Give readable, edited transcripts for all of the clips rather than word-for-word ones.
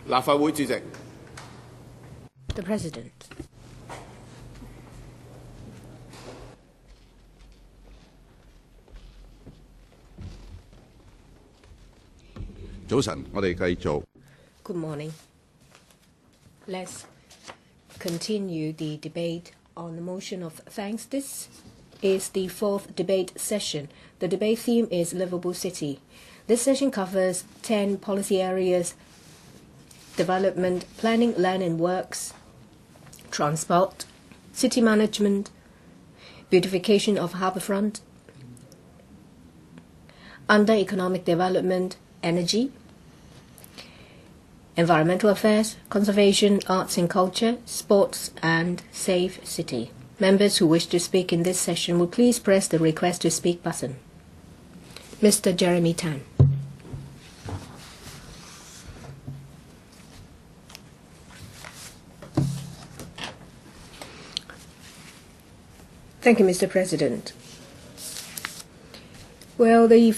立法會主席。The President. 早晨，我哋繼續。Good morning. Let's continue the debate on the motion of thanks. This is the fourth debate session. The debate theme is Liveable City. This session covers 10 policy areas: development, planning, land and works, transport, city management, beautification of harbourfront, under economic development, energy, environmental affairs, conservation, arts and culture, sports and safe city. Members who wish to speak in this session will please press the request to speak button. Mr. Jeremy Tan. Thank you, Mr. President. Well, the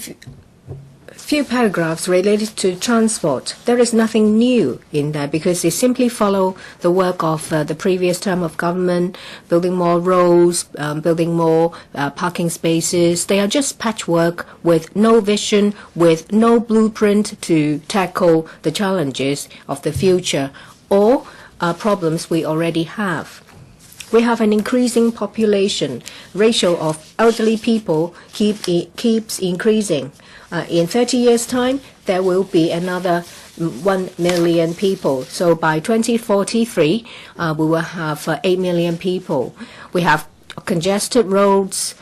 few paragraphs related to transport, there is nothing new in that because they simply follow the work of the previous term of government, building more roads, building more parking spaces. They are just patchwork with no vision, with no blueprint to tackle the challenges of the future or problems we already have. We have an increasing population. Ratio of elderly people keeps increasing. In 30 years' time, there will be another 1 million people. So by 2043, we will have 8 million people. We have congested roads,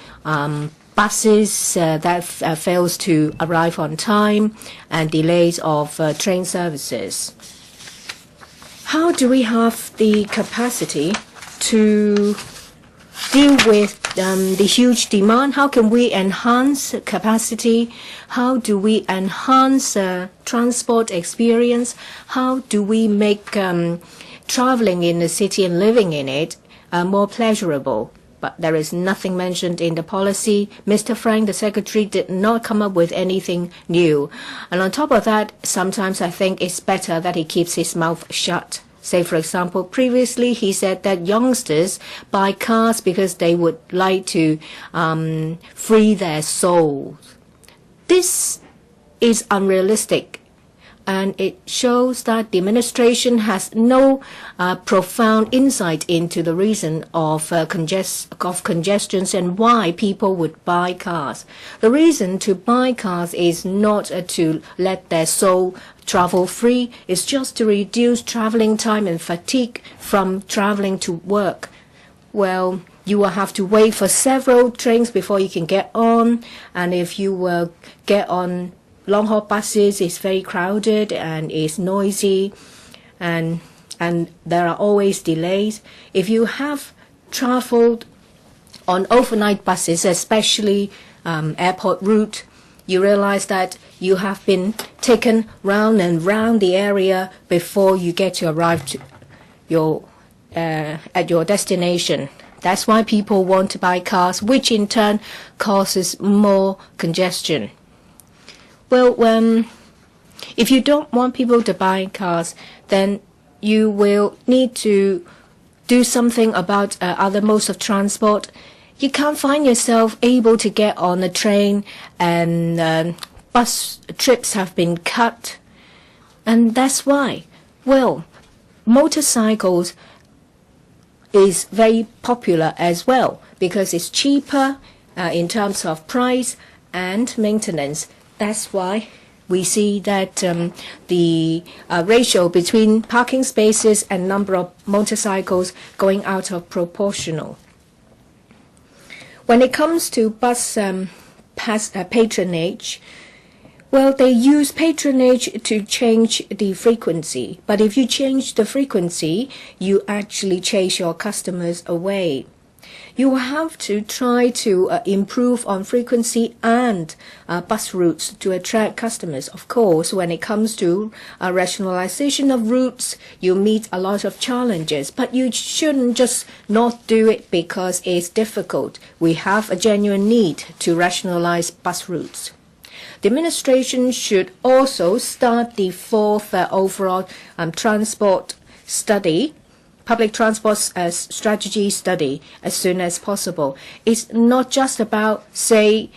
buses that fails to arrive on time, and delays of train services. How do we have the capacity to deal with the huge demand? How can we enhance capacity? How do we enhance transport experience? How do we make traveling in the city and living in it more pleasurable? But there is nothing mentioned in the policy. Mr. Frank, the Secretary, did not come up with anything new. And on top of that, sometimes I think it's better that he keeps his mouth shut. Say, for example, previously he said that youngsters buy cars because they would like to free their souls. This is unrealistic, and it shows that the administration has no profound insight into the reason of congestions and why people would buy cars. The reason to buy cars is not to let their soul travel free. It's just to reduce traveling time and fatigue from traveling to work. Well, you will have to wait for several trains before you can get on, and if you will get on long-haul buses, it's very crowded and it's noisy, and there are always delays. If you have traveled on overnight buses, especially airport route, you realize that you have been taken round and round the area before you get to arrive to at your destination. That's why people want to buy cars, which in turn causes more congestion. Well, if you don't want people to buy cars, then you will need to do something about other modes of transport. You can't find yourself able to get on a train, and bus trips have been cut. And that's why, well, motorcycles is very popular as well because it's cheaper in terms of price and maintenance. That's why we see that the ratio between parking spaces and number of motorcycles going out of proportional. When it comes to bus patronage, well, they use patronage to change the frequency. But if you change the frequency, you actually chase your customers away. You have to try to improve on frequency and bus routes to attract customers. Of course, when it comes to rationalization of routes, you meet a lot of challenges, but you shouldn't just not do it because it's difficult. We have a genuine need to rationalize bus routes. The administration should also start the fourth overall transport study, public transport strategy study, as soon as possible. It's not just about, say,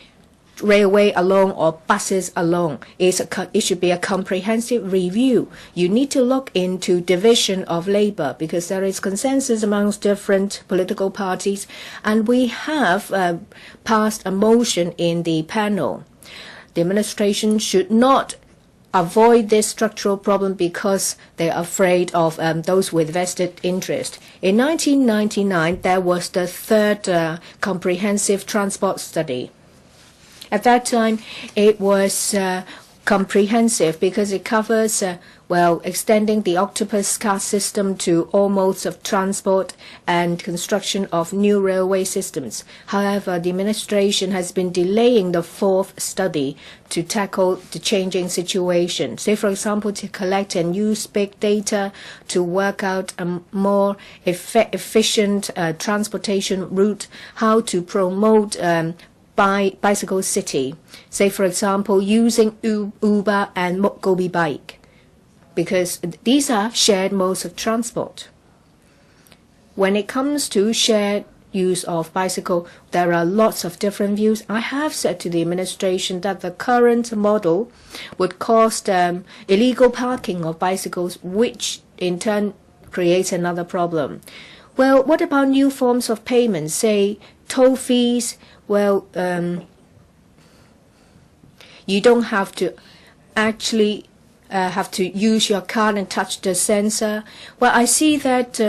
railway alone or buses alone. It should be a comprehensive review. You need to look into division of labor because there is consensus amongst different political parties, and we have passed a motion in the panel. The administration should not avoid this structural problem because they are afraid of those with vested interest. In 1999, there was the third comprehensive transport study. At that time, it was comprehensive because it covers, extending the octopus card system to all modes of transport and construction of new railway systems. However, the administration has been delaying the fourth study to tackle the changing situation. Say, for example, to collect and use big data to work out a more efficient transportation route, how to promote bicycle city, say for example using Uber and Mogobi bike, because these are shared modes of transport. When it comes to shared use of bicycle, there are lots of different views. I have said to the administration that the current model would cause illegal parking of bicycles, which in turn creates another problem. Well, what about new forms of payment, say toll fees? Well, you don't have to actually have to use your card and touch the sensor. Well, I see that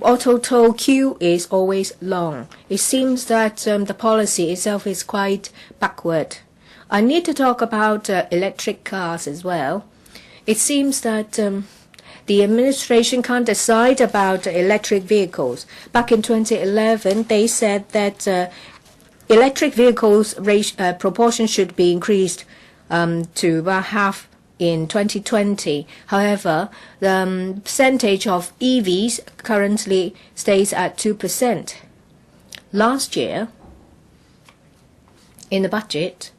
auto toll queue is always long. It seems that the policy itself is quite backward. I need to talk about electric cars as well. It seems that the administration can't decide about electric vehicles. Back in 2011, they said that electric vehicles proportion should be increased to about half in 2020. However, the percentage of EVs currently stays at 2%. Last year, in the budget,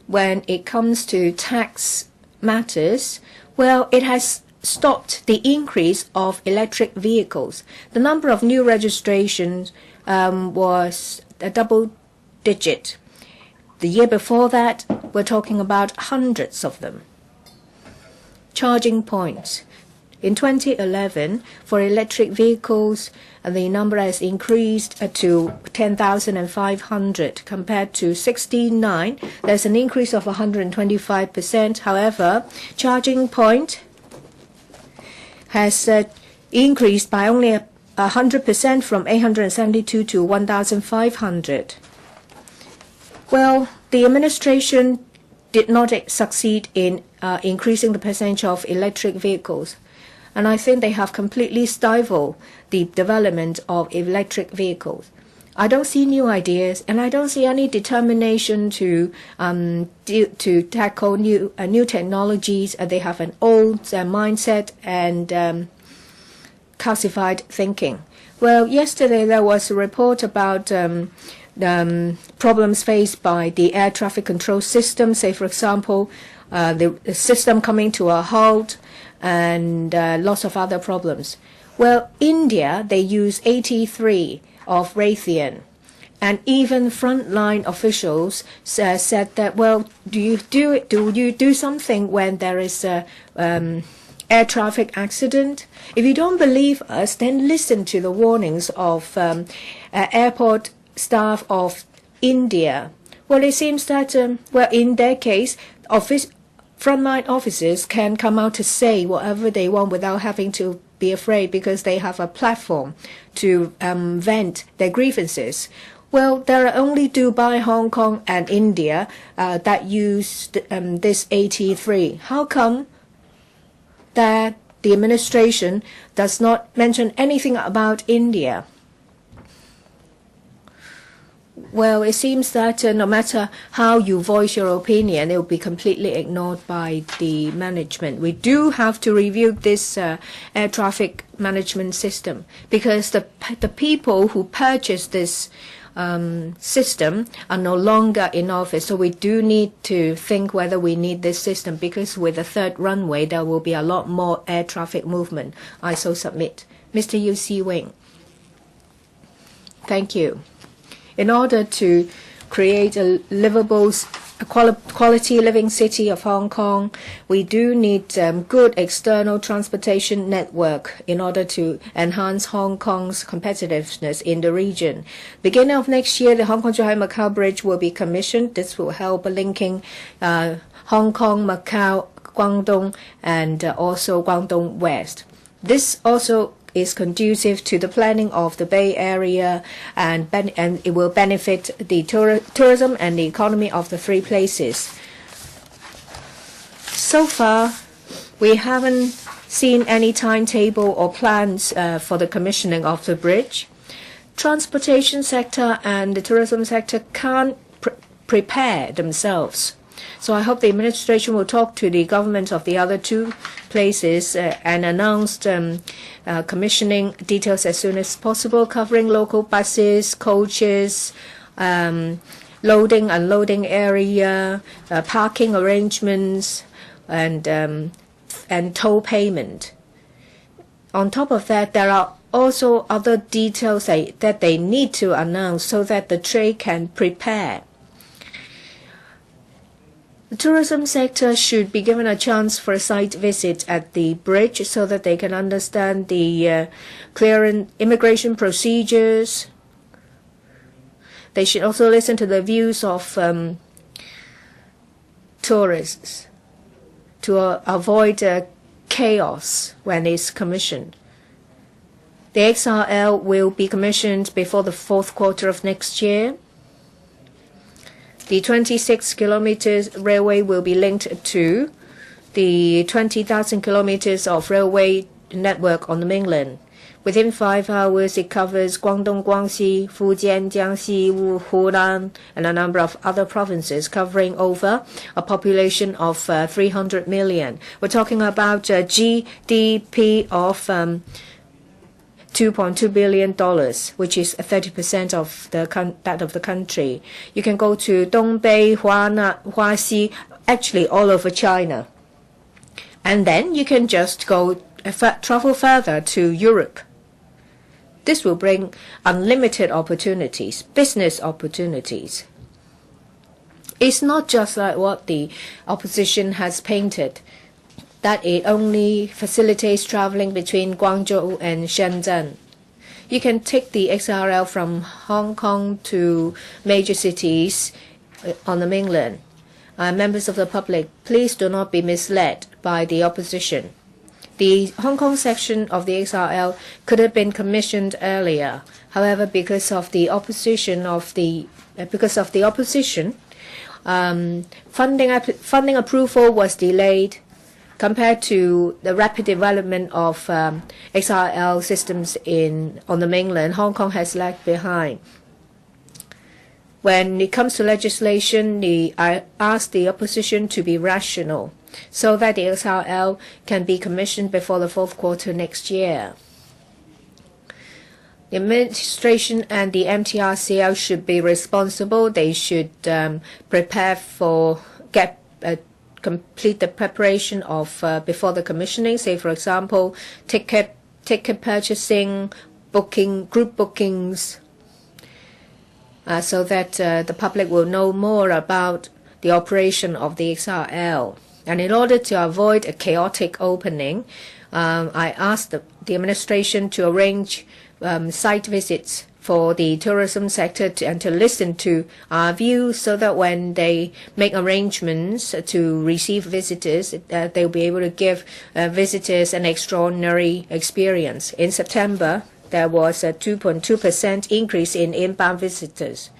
when it comes to tax matters, well, it has stopped the increase of electric vehicles. The number of new registrations was a double digit. The year before that, we're talking about hundreds of them. Charging points. In 2011, for electric vehicles, the number has increased to 10,500 compared to 69. There's an increase of 125%. However, charging point has increased by only 100% from 872 to 1,500. Well, the administration did not succeed in increasing the percentage of electric vehicles. And I think they have completely stifled the development of electric vehicles. I don't see new ideas, and I don't see any determination to tackle new technologies. They have an old mindset and calcified thinking. Well, yesterday there was a report about problems faced by the air traffic control system. Say, for example, the system coming to a halt, and lots of other problems. Well, India, they use 83 of Raytheon, and even frontline officials said that, well, do you do something when there is a air traffic accident? If you don't believe us, then listen to the warnings of airport staff of India. Well, it seems that, in their case, frontline officers can come out to say whatever they want without having to be afraid because they have a platform to vent their grievances. Well, there are only Dubai, Hong Kong, and India that use this 83. How come that the administration does not mention anything about India? Well, it seems that no matter how you voice your opinion, it will be completely ignored by the management. We do have to review this air traffic management system because the people who purchase this system are no longer in office. So we do need to think whether we need this system, because with the third runway, there will be a lot more air traffic movement. I so submit. Mr. Yu Si-wing. Thank you. In order to create a livable, quality living city of Hong Kong, we do need good external transportation network in order to enhance Hong Kong's competitiveness in the region. Beginning of next year, the Hong Kong-Zhuhai-Macau Bridge will be commissioned. This will help linking Hong Kong, Macau, Guangdong, and also Guangdong West. This also is conducive to the planning of the Bay Area, and it will benefit the tourism and the economy of the three places. So far, we haven't seen any timetable or plans for the commissioning of the bridge. Transportation sector and the tourism sector can't prepare themselves. So I hope the administration will talk to the government of the other two places and announce commissioning details as soon as possible, covering local buses, coaches, loading, unloading area, parking arrangements, and toll payment. On top of that, there are also other details that they need to announce so that the trade can prepare. The tourism sector should be given a chance for a site visit at the bridge so that they can understand the clearance immigration procedures. They should also listen to the views of tourists to avoid chaos when it's commissioned. The XRL will be commissioned before the fourth quarter of next year. The 26 kilometers railway will be linked to the 20,000 kilometers of railway network on the mainland. Within 5 hours, it covers Guangdong, Guangxi, Fujian, Jiangxi, Hunan, and a number of other provinces, covering over a population of 300 million. We're talking about GDP of $2.2 billion, which is 30% of that of the country. You can go to Dongbei, Huaxi, actually all over China. And then you can just go travel further to Europe. This will bring unlimited opportunities, business opportunities. It's not just like what the opposition has painted, that it only facilitates traveling between Guangzhou and Shenzhen. You can take the XRL from Hong Kong to major cities on the mainland. Members of the public, please do not be misled by the opposition. The Hong Kong section of the XRL could have been commissioned earlier. However, because of the opposition, funding approval was delayed. Compared to the rapid development of XRL systems on the mainland, Hong Kong has lagged behind. When it comes to legislation, I ask the opposition to be rational so that the XRL can be commissioned before the fourth quarter next year. The administration and the MTRCL should be responsible. They should prepare complete the preparation of before the commissioning. Say, for example, ticket purchasing, group bookings, so that the public will know more about the operation of the XRL. And in order to avoid a chaotic opening, I asked the administration to arrange site visits for the tourism sector and to listen to our views so that when they make arrangements to receive visitors, they'll be able to give visitors an extraordinary experience. In September, there was a 2.2% increase in inbound visitors.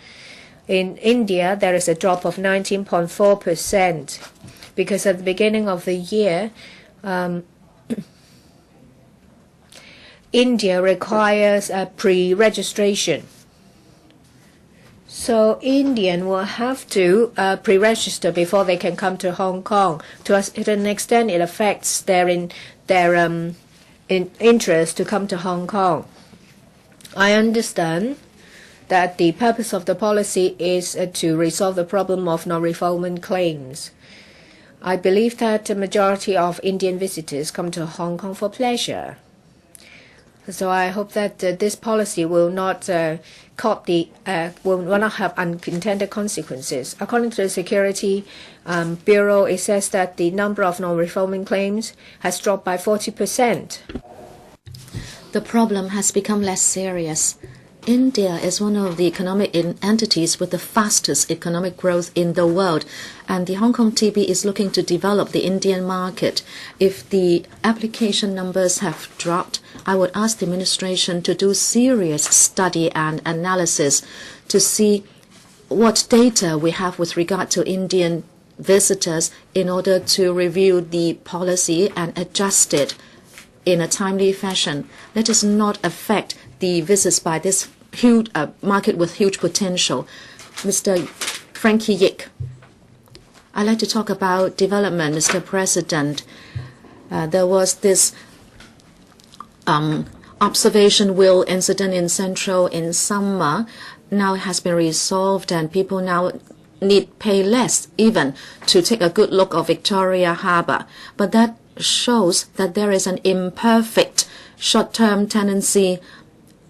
In India, there is a drop of 19.4% because at the beginning of the year, India requires a pre-registration. So Indian will have to pre-register before they can come to Hong Kong. To an extent, it affects their interest to come to Hong Kong. I understand that the purpose of the policy is to resolve the problem of non-refoulement claims. I believe that the majority of Indian visitors come to Hong Kong for pleasure. So I hope that this policy will not will not have unintended consequences. According to the Security Bureau, it says that the number of non-refoulement claims has dropped by 40%. The problem has become less serious. India is one of the economic entities with the fastest economic growth in the world, and the Hong Kong TB is looking to develop the Indian market. If the application numbers have dropped, I would ask the administration to do serious study and analysis to see what data we have with regard to Indian visitors in order to review the policy and adjust it in a timely fashion. Let us not affect the visits by this huge market with huge potential. Mr. Frankie Yik. I'd like to talk about development, Mr. President. There was this observation wheel incident in Central in summer. Now it has been resolved, and people now need pay less even to take a good look of Victoria Harbour. But that shows that there is an imperfect short-term tenancy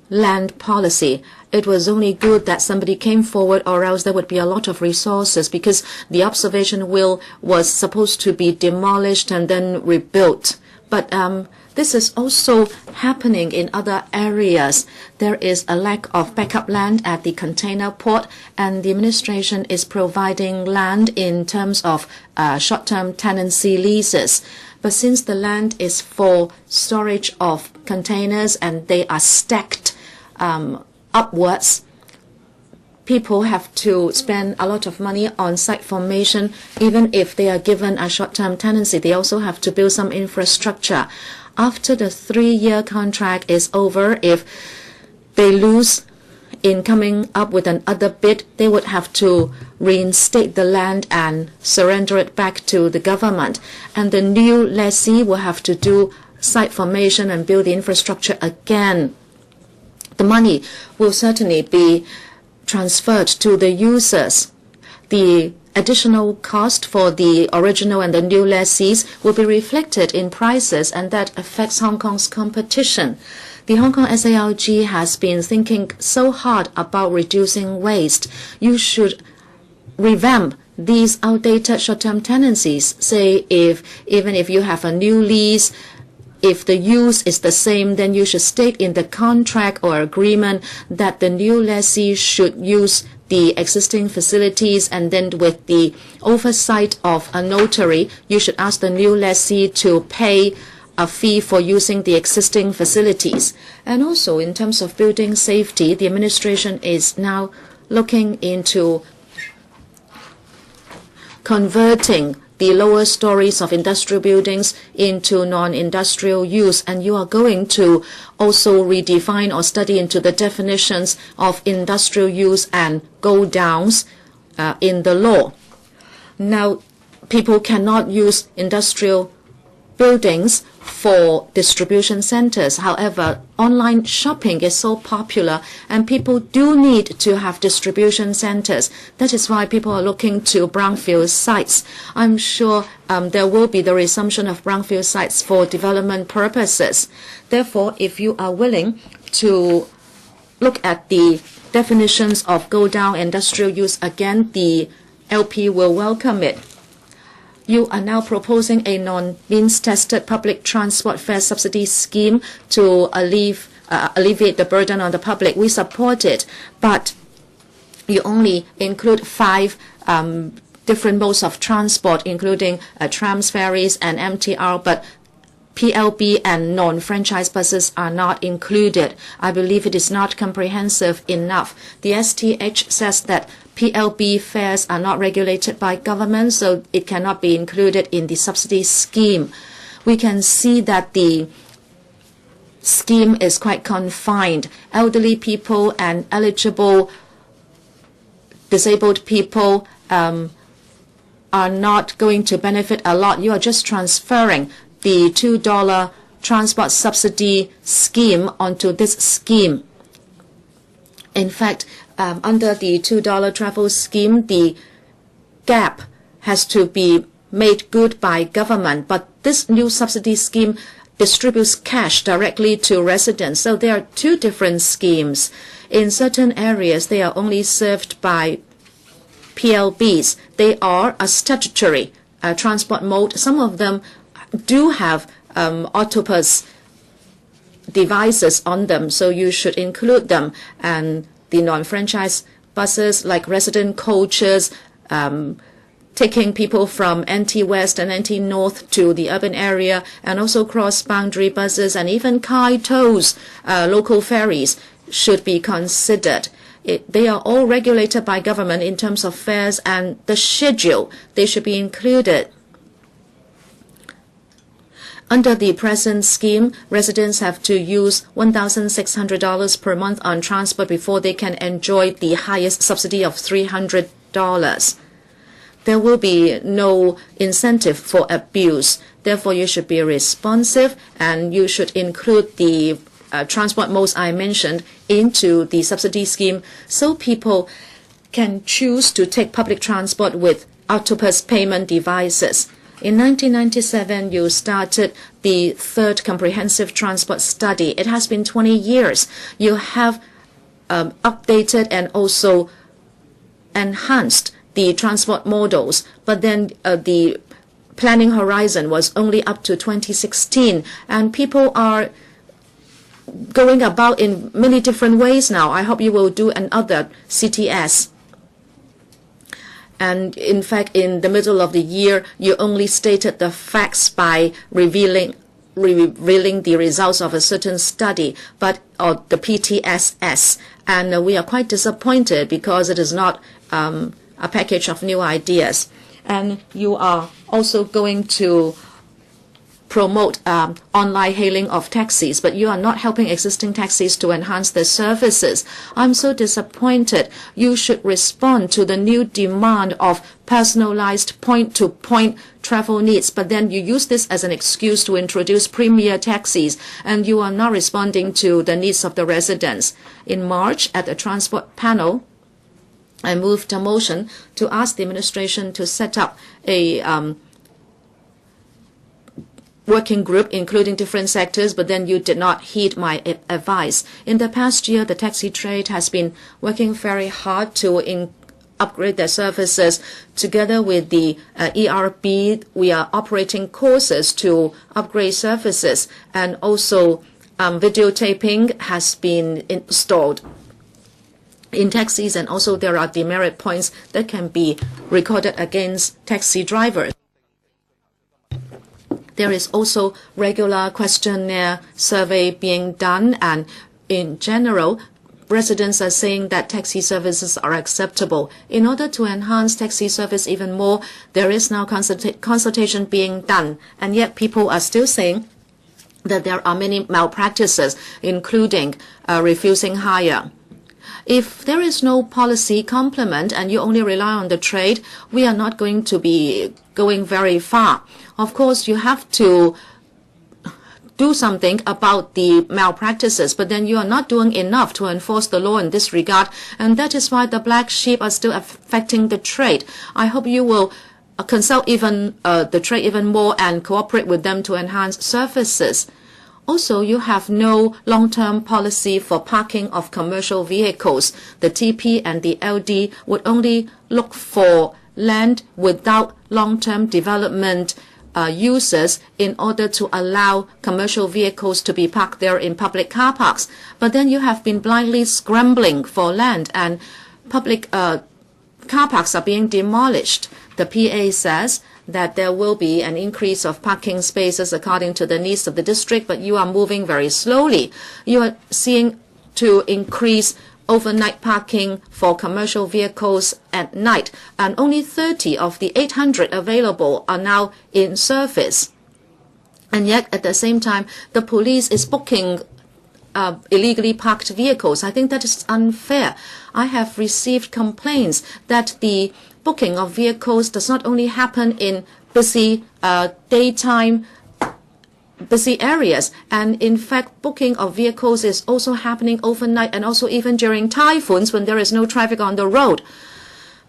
land policy. It was only good that somebody came forward, or else there would be a lot of resources, because the observation wheel was supposed to be demolished and then rebuilt. But this is also happening in other areas. There is a lack of backup land at the container port, and the administration is providing land in terms of short-term tenancy leases. But since the land is for storage of containers and they are stacked upwards, people have to spend a lot of money on site formation. Even if they are given a short-term tenancy, they also have to build some infrastructure. After the 3-year contract is over, if they lose in coming up with another bid, they would have to reinstate the land and surrender it back to the government. And the new lessee will have to do site formation and build the infrastructure again. The money will certainly be transferred to the users. The additional cost for the original and the new lessees will be reflected in prices, and that affects Hong Kong's competition. The Hong Kong SALG has been thinking so hard about reducing waste. You should revamp these outdated short-term tenancies. Say, even if you have a new lease, if the use is the same, then you should state in the contract or agreement that the new lessee should use the existing facilities, and then with the oversight of a notary, you should ask the new lessee to pay a fee for using the existing facilities. And also in terms of building safety, the administration is now looking into converting the lower stories of industrial buildings into non-industrial use, and you are going to also redefine or study into the definitions of industrial use and go downs in the law. Now, people cannot use industrial buildings for distribution centers. However, online shopping is so popular, and people do need to have distribution centers. That is why people are looking to brownfield sites. I'm sure there will be the resumption of brownfield sites for development purposes. Therefore, if you are willing to look at the definitions of go down industrial use again, the LP will welcome it. You are now proposing a non-means-tested public transport fare subsidy scheme to alleviate the burden on the public. We support it, but you only include 5 different modes of transport, including trams, ferries, and MTR, but PLB and non-franchise buses are not included. I believe it is not comprehensive enough. The STH says that PLB fares are not regulated by government, so it cannot be included in the subsidy scheme. We can see that the scheme is quite confined. Elderly people and eligible disabled people are not going to benefit a lot. You are just transferring the $2 transport subsidy scheme onto this scheme. In fact, under the $2 travel scheme, the gap has to be made good by government, but this new subsidy scheme distributes cash directly to residents. So there are two different schemes. In certain areas, they are only served by PLBs. They are a statutory transport mode. Some of them do have octopus devices on them, so you should include them. And the non-franchise buses like resident coaches, taking people from NT West and NT North to the urban area, and also cross-boundary buses and even Kai tows, local ferries should be considered. They are all regulated by government in terms of fares and the schedule. They should be included. Under the present scheme, residents have to use $1,600 per month on transport before they can enjoy the highest subsidy of $300. There will be no incentive for abuse. Therefore, you should be responsive and you should include the transport modes I mentioned into the subsidy scheme so people can choose to take public transport with octopus payment devices. In 1997, you started the third comprehensive transport study. It has been 20 years. You have updated and also enhanced the transport models, but then the planning horizon was only up to 2016, and people are going about in many different ways now. I hope you will do another CTS. And in fact, in the middle of the year, you only stated the facts by revealing the results of a certain study, but or the PTSS. And we are quite disappointed because it is not a package of new ideas. And you are also going to promote online hailing of taxis, but you are not helping existing taxis to enhance their services. I'm so disappointed. You should respond to the new demand of personalized point-to-point travel needs, but then you use this as an excuse to introduce premier taxis, and you are not responding to the needs of the residents. In March, at the transport panel, I moved a motion to ask the administration to set up a working group including different sectors, but then you did not heed my advice. In the past year, the taxi trade has been working very hard to upgrade their services. Together with the ERB, we are operating courses to upgrade services, and also videotaping has been installed in taxis, and also there are demerit points that can be recorded against taxi drivers. There is also regular questionnaire survey being done, and in general, residents are saying that taxi services are acceptable. In order to enhance taxi service even more, there is now consultation being done, and yet people are still saying that there are many malpractices, including refusing hire. If there is no policy complement and you only rely on the trade, we are not going to be going very far. Of course, you have to do something about the malpractices, but then you are not doing enough to enforce the law in this regard, and that is why the black sheep are still affecting the trade. I hope you will consult even the trade even more and cooperate with them to enhance services. Also, you have no long-term policy for parking of commercial vehicles. The TP and the LD would only look for land without long-term development uses in order to allow commercial vehicles to be parked there in public car parks. But then you have been blindly scrambling for land, and public car parks are being demolished. The PA says that there will be an increase of parking spaces according to the needs of the district, but you are moving very slowly. You are seeing to increase overnight parking for commercial vehicles at night, and only 30 of the 800 available are now in service. And yet, at the same time, the police is booking illegally parked vehicles. I think that is unfair. I have received complaints that the booking of vehicles does not only happen in busy daytime busy areas. And in fact, booking of vehicles is also happening overnight and also even during typhoons when there is no traffic on the road.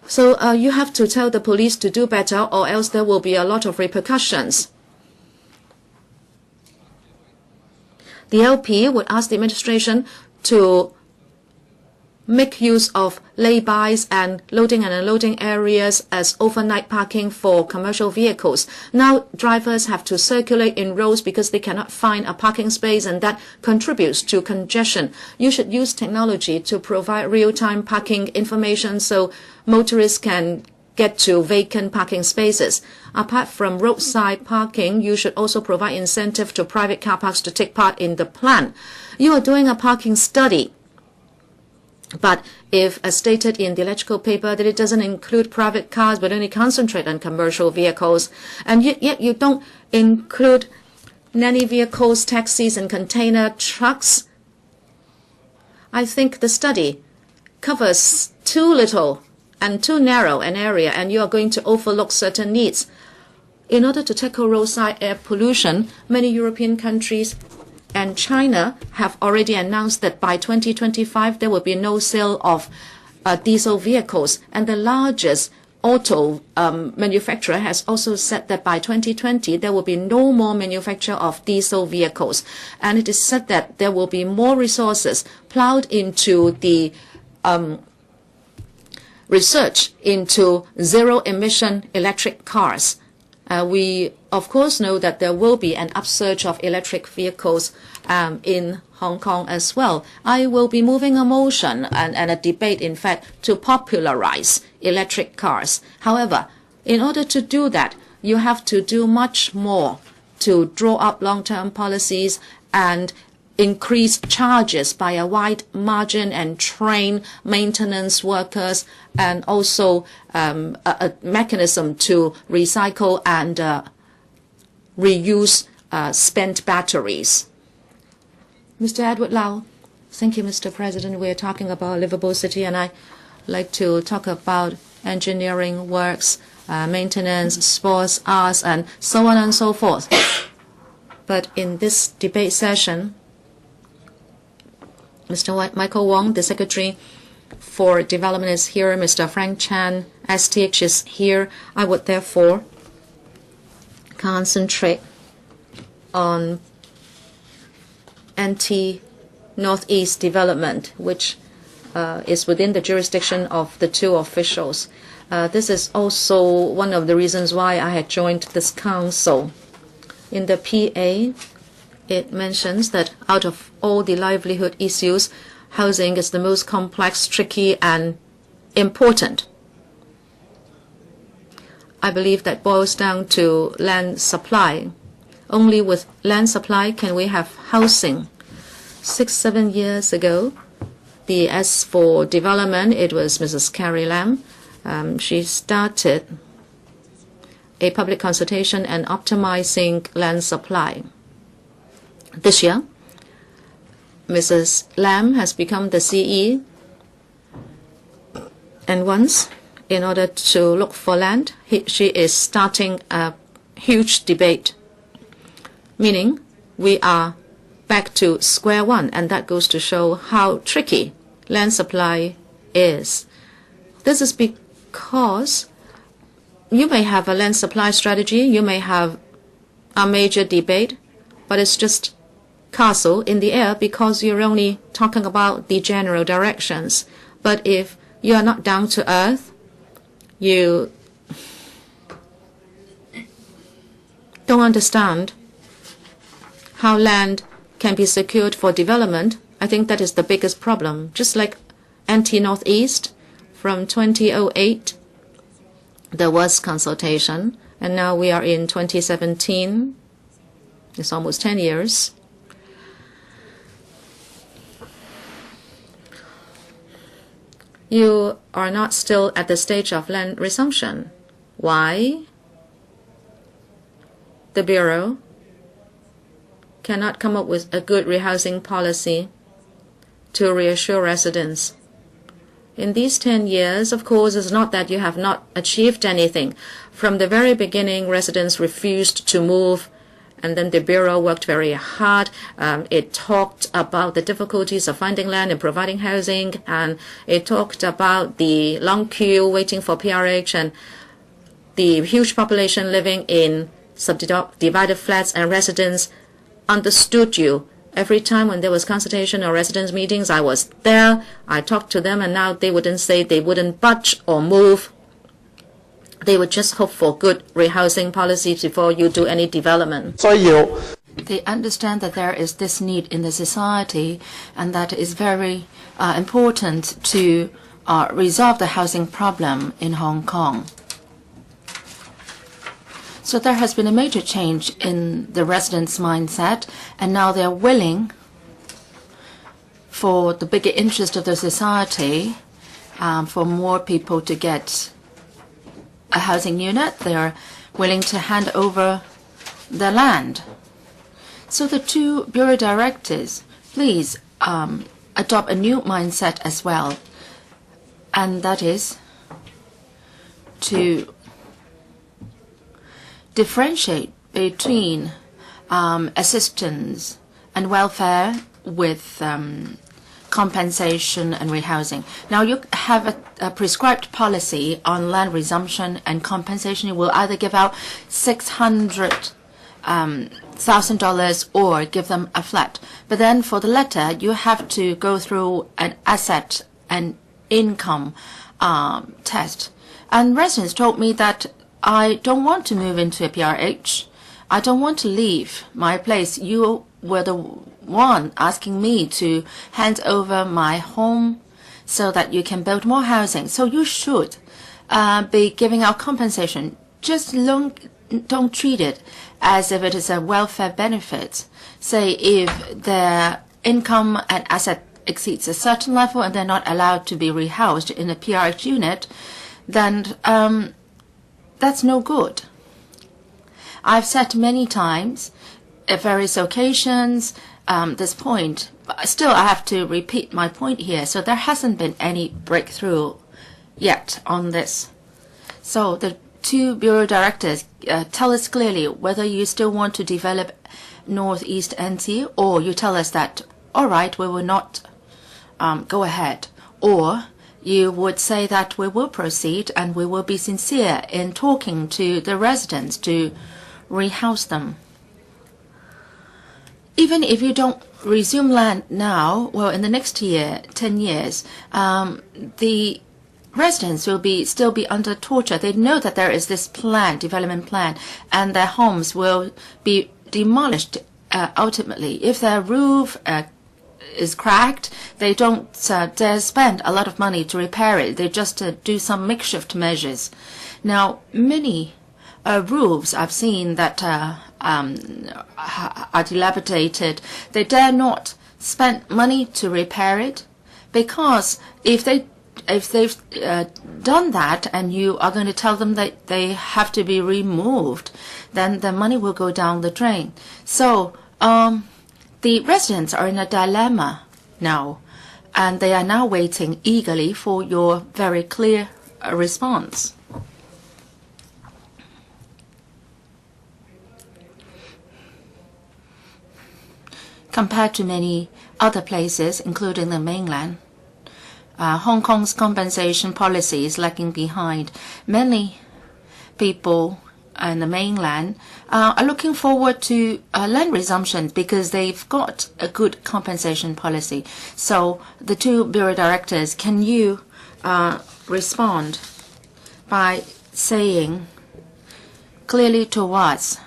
So you have to tell the police to do better, or else there will be a lot of repercussions. The LP would ask the administration to make use of laybys and loading and unloading areas as overnight parking for commercial vehicles. Now drivers have to circulate in roads because they cannot find a parking space, and that contributes to congestion. You should use technology to provide real-time parking information so motorists can get to vacant parking spaces. Apart from roadside parking, you should also provide incentive to private car parks to take part in the plan. You are doing a parking study, but if, as stated in the electrical paper, that it doesn't include private cars but only concentrate on commercial vehicles, and yet you don't include nanny vehicles, taxis, and container trucks, I think the study covers too little and too narrow an area, and you are going to overlook certain needs. In order to tackle roadside air pollution, many European countries and China have already announced that by 2025 there will be no sale of diesel vehicles. And the largest auto manufacturer has also said that by 2020 there will be no more manufacture of diesel vehicles. And it is said that there will be more resources plowed into the research into zero-emission electric cars. We, of course, know that there will be an upsurge of electric vehicles in Hong Kong as well. I will be moving a motion and a debate, in fact, to popularize electric cars. However, in order to do that, you have to do much more to draw up long-term policies and increase charges by a wide margin and train maintenance workers, and also a mechanism to recycle and reuse spent batteries. Mr. Edward Lau. Thank you, Mr. President. We are talking about Liveable City, and I like to talk about engineering works, maintenance, sports, arts, and so on and so forth. But in this debate session, Mr. Michael Wong, the Secretary for Development, is here. Mr. Frank Chan, STH, is here. I would therefore concentrate on anti-Northeast development, which is within the jurisdiction of the two officials. This is also one of the reasons why I had joined this council. In the PA, it mentions that out of all the livelihood issues, housing is the most complex, tricky, and important. I believe that boils down to land supply. Only with land supply can we have housing. 6-7 years ago, the S for development, it was Mrs. Carrie Lam. She started a public consultation and optimizing land supply. This year, Mrs. Lam has become the CE, and once, in order to look for land, she is starting a huge debate, meaning we are back to square one, and that goes to show how tricky land supply is. This is because you may have a land supply strategy, you may have a major debate, but it's just castle in the air because you're only talking about the general directions. But if you are not down to earth, you don't understand how land can be secured for development. I think that is the biggest problem. Just like anti-Northeast, from 2008, there was consultation, and now we are in 2017. It's almost 10 years. You are not still at the stage of land resumption. Why? The Bureau cannot come up with a good rehousing policy to reassure residents. In these 10 years, of course, it's not that you have not achieved anything. From the very beginning, residents refused to move, And then the Bureau worked very hard. It talked about the difficulties of finding land and providing housing, and it talked about the long queue waiting for PRH and the huge population living in subdivided flats, and residents understood you. Every time when there was consultation or residence meetings, I was there. I talked to them, and now they wouldn't say they wouldn't budge or move. They would just hope for good rehousing policies before you do any development. They understand that there is this need in the society, and that is very important to resolve the housing problem in Hong Kong. So there has been a major change in the residents' mindset, and now they're willing, for the bigger interest of the society, for more people to get a housing unit. They're willing to hand over the land. So the two bureau directors, please adopt a new mindset as well, and that is to differentiate between assistance and welfare with compensation and rehousing. Now you have a prescribed policy on land resumption and compensation. You will either give out $600,000 or give them a flat. But then for the latter, you have to go through an asset and income test. And residents told me that I don't want to move into a PRH. I don't want to leave my place. You were the one asking me to hand over my home so that you can build more housing. So you should be giving out compensation. Just don't treat it as if it is a welfare benefit. Say if their income and asset exceeds a certain level and they're not allowed to be rehoused in a PRH unit, then that's no good. I've said many times, at various occasions, this point. But still, I have to repeat my point here. So there hasn't been any breakthrough yet on this. So the two bureau directors tell us clearly whether you still want to develop Northeast NT, or you tell us that, all right, we will not go ahead, or you would say that we will proceed and we will be sincere in talking to the residents to rehouse them. Even if you don't resume land now, well, in the next year, 10 years, the residents will still be under torture. They know that there is this plan, development plan, and their homes will be demolished ultimately. If their roof is cracked, they don't dare spend a lot of money to repair it. They just do some makeshift measures. Now, many roofs I've seen that are dilapidated, they dare not spend money to repair it, because if they've done that and you are going to tell them that they have to be removed, then the money will go down the drain. So the residents are in a dilemma now, and they are now waiting eagerly for your very clear response. Compared to many other places, including the mainland, Hong Kong's compensation policy is lagging behind. Many people in the mainland are looking forward to land resumption because they've got a good compensation policy. So the two bureau directors, can you respond by saying clearly to us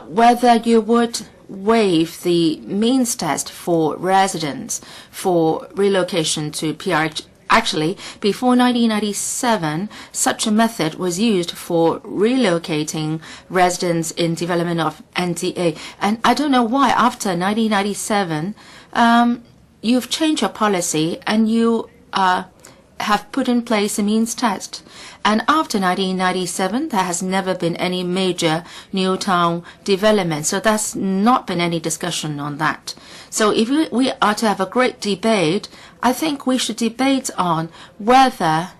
whether you would waive the means test for residents for relocation to PRH. Actually, before 1997, such a method was used for relocating residents in development of NTA. And I don't know why after 1997, you've changed your policy and you have put in place a means test. And after 1997, there has never been any major new town development. So there's not been any discussion on that. So if we are to have a great debate, I think we should debate on whether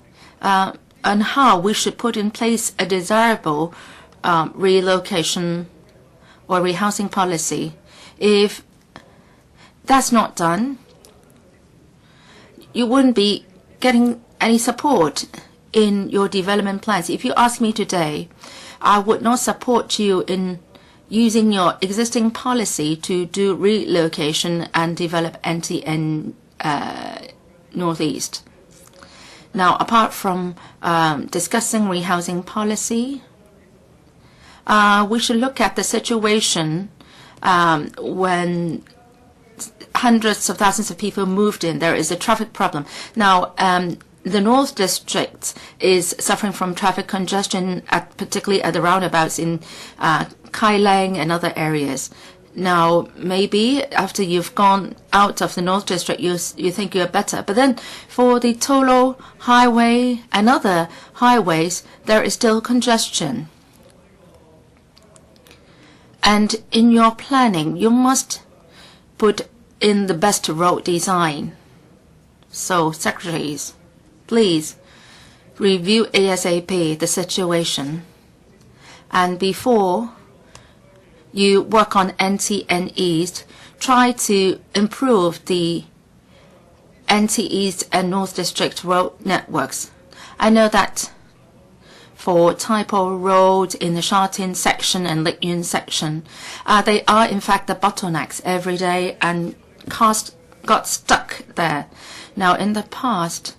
and how we should put in place a desirable relocation or rehousing policy. If that's not done, you wouldn't be getting any support in your development plans. If you ask me today, I would not support you in using your existing policy to do relocation and develop NTN Northeast. Now, apart from discussing rehousing policy, we should look at the situation when hundreds of thousands of people moved in. There is a traffic problem. Now, the North District is suffering from traffic congestion, particularly at the roundabouts in Kai Lang and other areas. Now, maybe after you've gone out of the North District, you think you're better. But then for the Tolo Highway and other highways, there is still congestion. And in your planning, you must put in the best road design. So, secretaries, please review ASAP the situation. And before you work on NTN East, try to improve the NT East and North District road networks. I know that for Taipo Road in the Sha Tin section and Lek Yuen section, they are in fact the bottlenecks every day, and cars got stuck there. Now, in the past,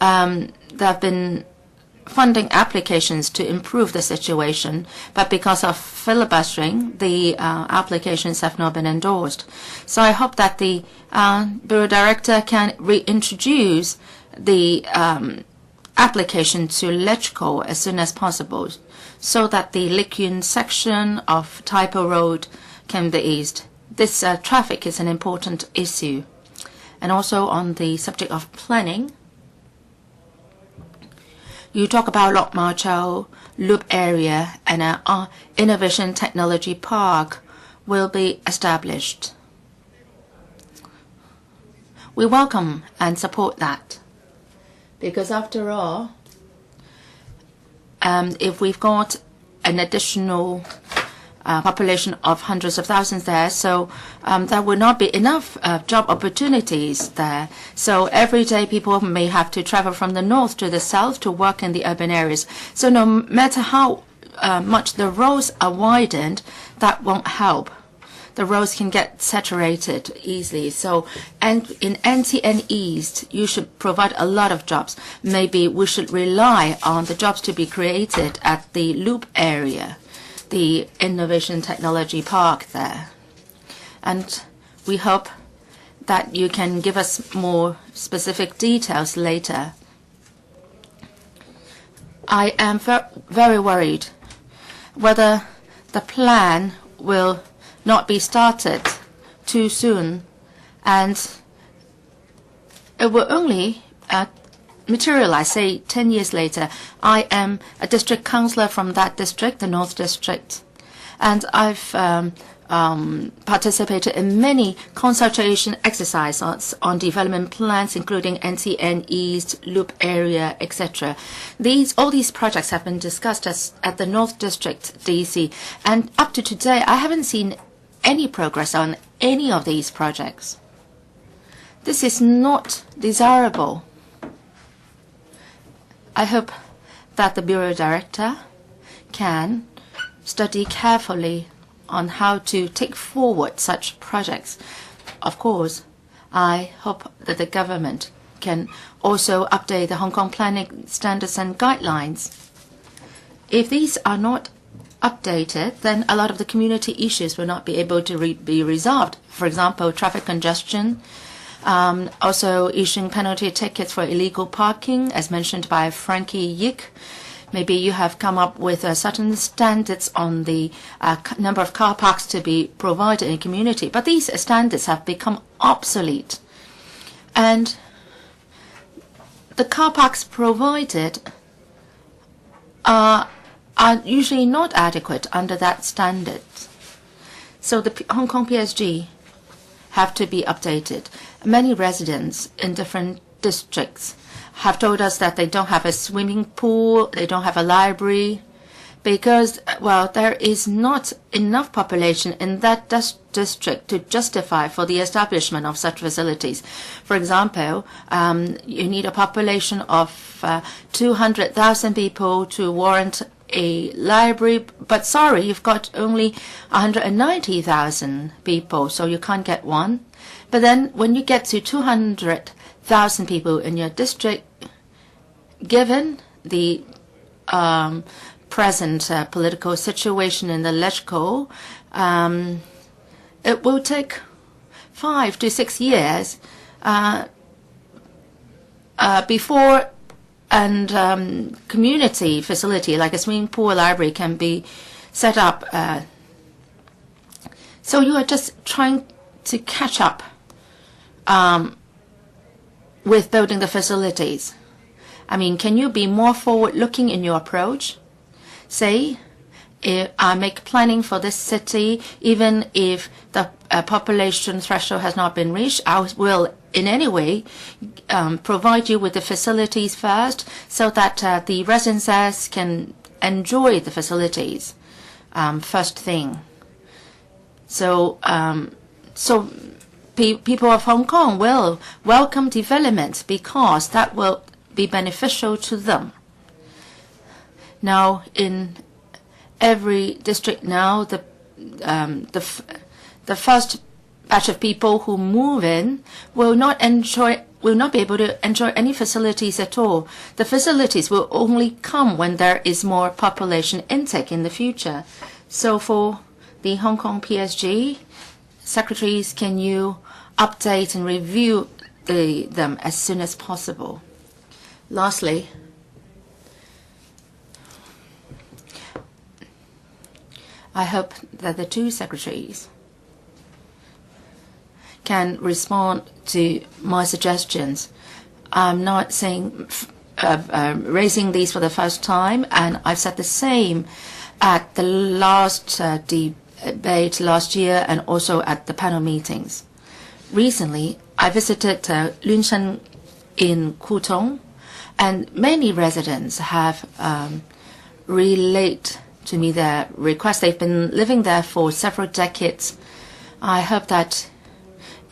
there have been funding applications to improve the situation, but because of filibustering, the applications have not been endorsed. So I hope that the Bureau Director can reintroduce the application to LegCo as soon as possible, so that the Lek Yuen section of Taipo Road can be eased. This traffic is an important issue. And also on the subject of planning, you talk about Lok Ma Chau Loop area, and an Innovation Technology Park will be established. We welcome and support that, because after all, if we've got an additional population of hundreds of thousands there, so there will not be enough job opportunities there. So every day people may have to travel from the north to the south to work in the urban areas. So no matter how much the roads are widened, that won't help. The roads can get saturated easily. So, and in NTN East, you should provide a lot of jobs. Maybe we should rely on the jobs to be created at the loop area, the Innovation Technology Park there. And we hope that you can give us more specific details later. I am very worried whether the plan will not be started too soon, and it will only materialize, say, 10 years later. I am a district councillor from that district, the North District, and I've participated in many consultation exercises on development plans, including NTN East, Loop area, etc. All these projects have been discussed at the North District DC, and up to today, I haven't seen any progress on any of these projects. This is not desirable. I hope that the Bureau Director can study carefully on how to take forward such projects. Of course, I hope that the government can also update the Hong Kong planning standards and guidelines. If these are not updated, then a lot of the community issues will not be able to be resolved. For example, traffic congestion, also issuing penalty tickets for illegal parking, as mentioned by Frankie Yik. Maybe you have come up with certain standards on the number of car parks to be provided in the community, but these standards have become obsolete. And the car parks provided are usually not adequate under that standard. So the Hong Kong PSG have to be updated. Many residents in different districts have told us that they don't have a swimming pool, they don't have a library, because, well, there is not enough population in that district to justify for the establishment of such facilities. For example, you need a population of 200,000 people to warrant a library, but sorry, you've got only 190,000 people, so you can't get one. But then when you get to 200,000 people in your district, given the present political situation in the legislature, it will take 5 to 6 years before community facility like a swimming pool library can be set up. So you are just trying to catch up with building the facilities. I mean, can you be more forward-looking in your approach? Say, if I make planning for this city, even if the population threshold has not been reached, I will in any way provide you with the facilities first so that the residents can enjoy the facilities first thing. So, people of Hong Kong will welcome development because that will be beneficial to them. Now, in every district now, the first batch of people who move in will not be able to enjoy any facilities at all. The facilities will only come when there is more population intake in the future. So for the Hong Kong PSG, secretaries, can you update and review them as soon as possible? Lastly, I hope that the two secretaries can respond to my suggestions. I'm not saying raising these for the first time, and I've said the same at the last debate last year and also at the panel meetings. Recently, I visited Leung Yiu-chung in Kutong, and many residents have relayed to me their request. They've been living there for several decades. I hope that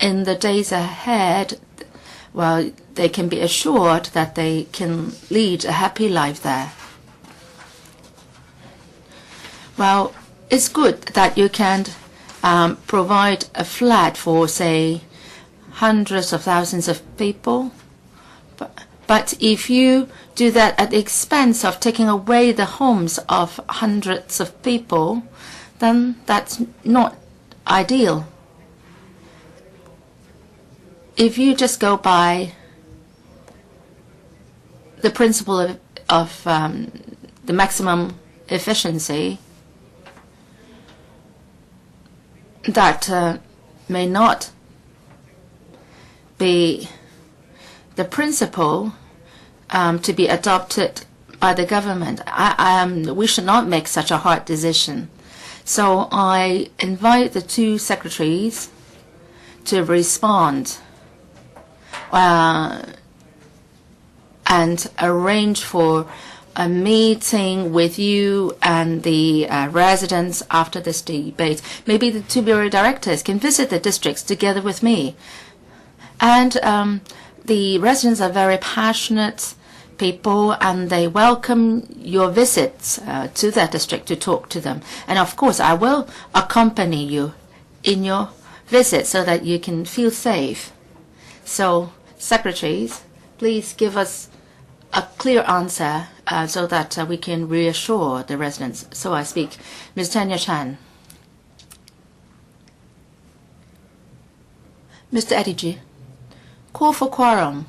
in the days ahead, well, they can be assured that they can lead a happy life there. Well, it's good that you can provide a flat for, say, hundreds of thousands of people. But if you do that at the expense of taking away the homes of hundreds of people, then that's not ideal. If you just go by the principle of the maximum efficiency, that may not be the principle to be adopted by the government. We should not make such a hard decision. So I invite the two secretaries to respond and arrange for a meeting with you and the residents after this debate. Maybe the two bureau directors can visit the districts together with me. And the residents are very passionate people, and they welcome your visits to their district to talk to them. And of course, I will accompany you in your visit so that you can feel safe. So, secretaries, please give us a clear answer so that we can reassure the residents. So I speak. Ms. Tanya Chan. Mr. Eddie G. Call for quorum.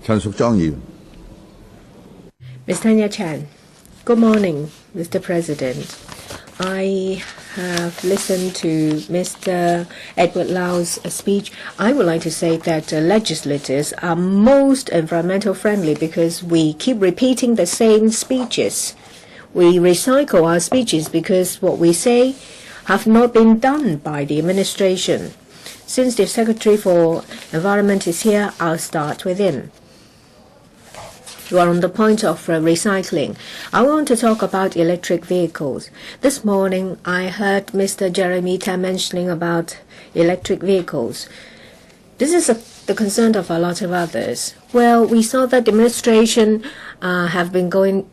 陳淑莊議員。Ms. Tanya Chan. Good morning, Mr. President. I have listened to Mr. Edward Lau's speech. I would like to say that legislators are most environmental friendly because we keep repeating the same speeches. We recycle our speeches because what we say have not been done by the administration. Since the Secretary for Environment is here, I'll start with him. You are on the point of recycling. I want to talk about electric vehicles. This morning, I heard Mr. Jeremy Tam mentioning about electric vehicles. This is the concern of a lot of others. Well, we saw that the administration has been going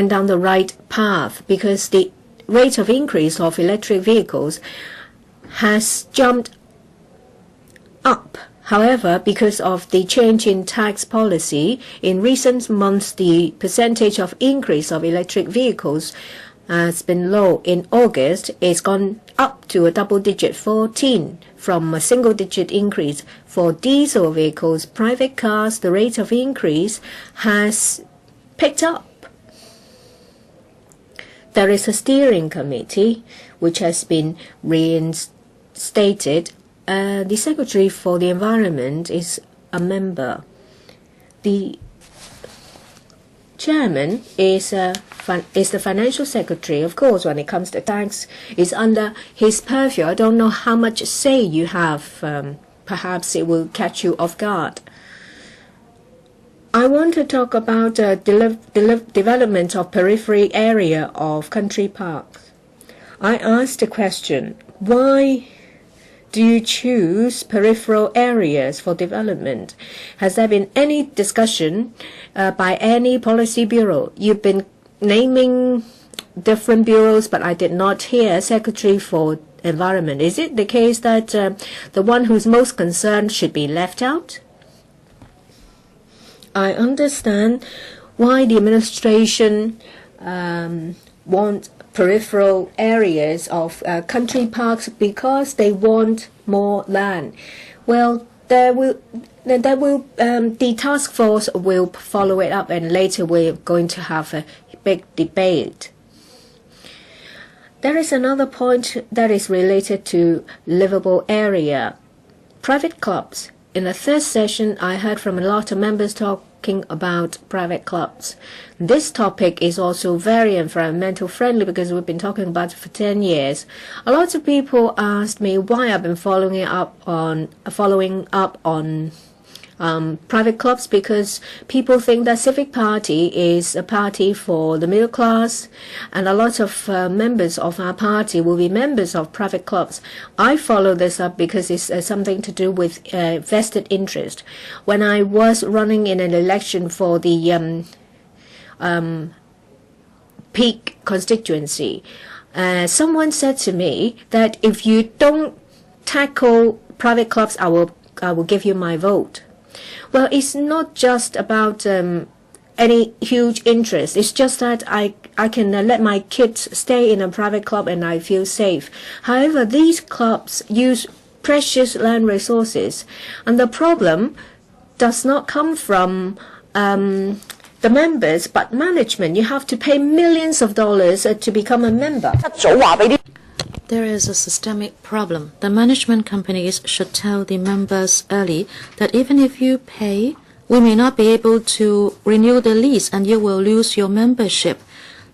down the right path because the rate of increase of electric vehicles has jumped up. However, because of the change in tax policy, in recent months the percentage of increase of electric vehicles has been low. In August, it's gone up to a double-digit 14 from a single-digit increase. For diesel vehicles, private cars, the rate of increase has picked up. There is a steering committee which has been reinstated. The Secretary for the Environment is a member. The chairman is the financial secretary. Of course, when it comes to tax, it's under his purview. I don't know how much say you have. Perhaps it will catch you off guard. I want to talk about development of periphery area of country parks. I asked the question, why do you choose peripheral areas for development? Has there been any discussion by any policy bureau? You've been naming different bureaus, but I did not hear Secretary for Environment. Is it the case that the one who's most concerned should be left out? I understand why the administration want peripheral areas of country parks because they want more land. Well, the task force will follow it up, and later we're going to have a big debate. There is another point that is related to livable area. Private clubs. In the third session, I heard from a lot of members talking about private clubs. This topic is also very environmental friendly because we've been talking about it for 10 years. A lot of people asked me why I've been following up on private clubs, because people think that civic party is a party for the middle class, and a lot of members of our party will be members of private clubs. I follow this up because it's something to do with vested interest. When I was running in an election for the Peak constituency, someone said to me that if you don't tackle private clubs, I will give you my vote. Well, it's not just about any huge interest. It's just that I can let my kids stay in a private club and I feel safe. However, these clubs use precious land resources, and the problem does not come from the members, but management. You have to pay millions of dollars to become a member. There is a systemic problem. The management companies should tell the members early that even if you pay, we may not be able to renew the lease and you will lose your membership.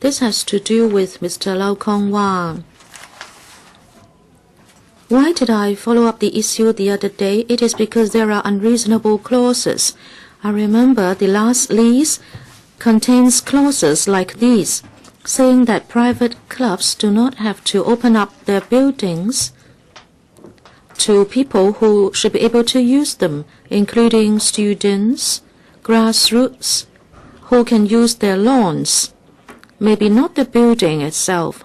This has to do with Mr. Lau Kong-wang. Why did I follow up the issue the other day? It is because there are unreasonable clauses. I remember the last lease contains clauses like these, saying that private clubs do not have to open up their buildings to people who should be able to use them, including students, grassroots, who can use their lawns, maybe not the building itself.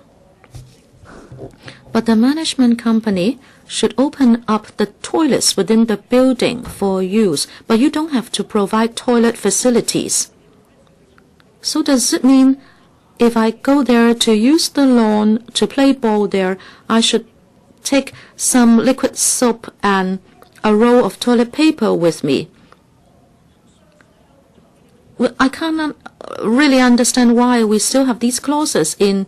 But the management company should open up the toilets within the building for use, but you don't have to provide toilet facilities. So does it mean if I go there to use the lawn, to play ball there, I should take some liquid soap and a roll of toilet paper with me? I cannot really understand why we still have these clauses in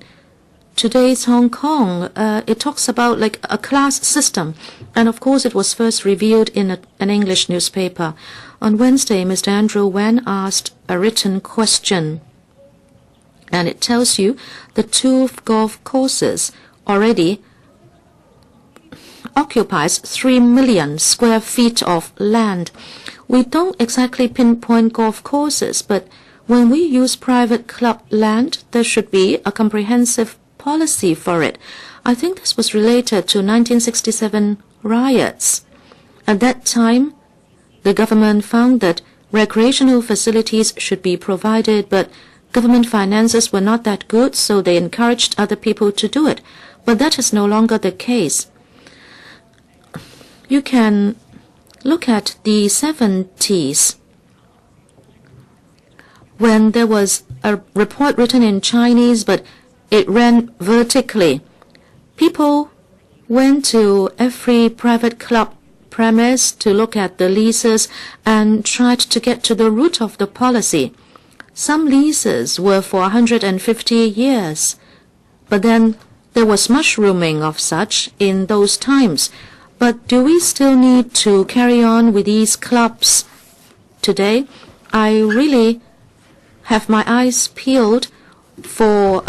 today's Hong Kong. It talks about like a class system. And of course, it was first revealed in an English newspaper. On Wednesday, Mr. Andrew Wen asked a written question. And it tells you the 2 golf courses already occupies 3 million square feet of land. We don't exactly pinpoint golf courses, but when we use private club land, there should be a comprehensive policy for it. I think this was related to 1967 riots. At that time, the government found that recreational facilities should be provided, but government finances were not that good, so they encouraged other people to do it. But that is no longer the case. You can look at the 70s when there was a report written in Chinese, but it ran vertically. People went to every private club premise to look at the leases and tried to get to the root of the policy. Some leases were for 150 years, but then there was mushrooming of such in those times. But do we still need to carry on with these clubs today? I really have my eyes peeled for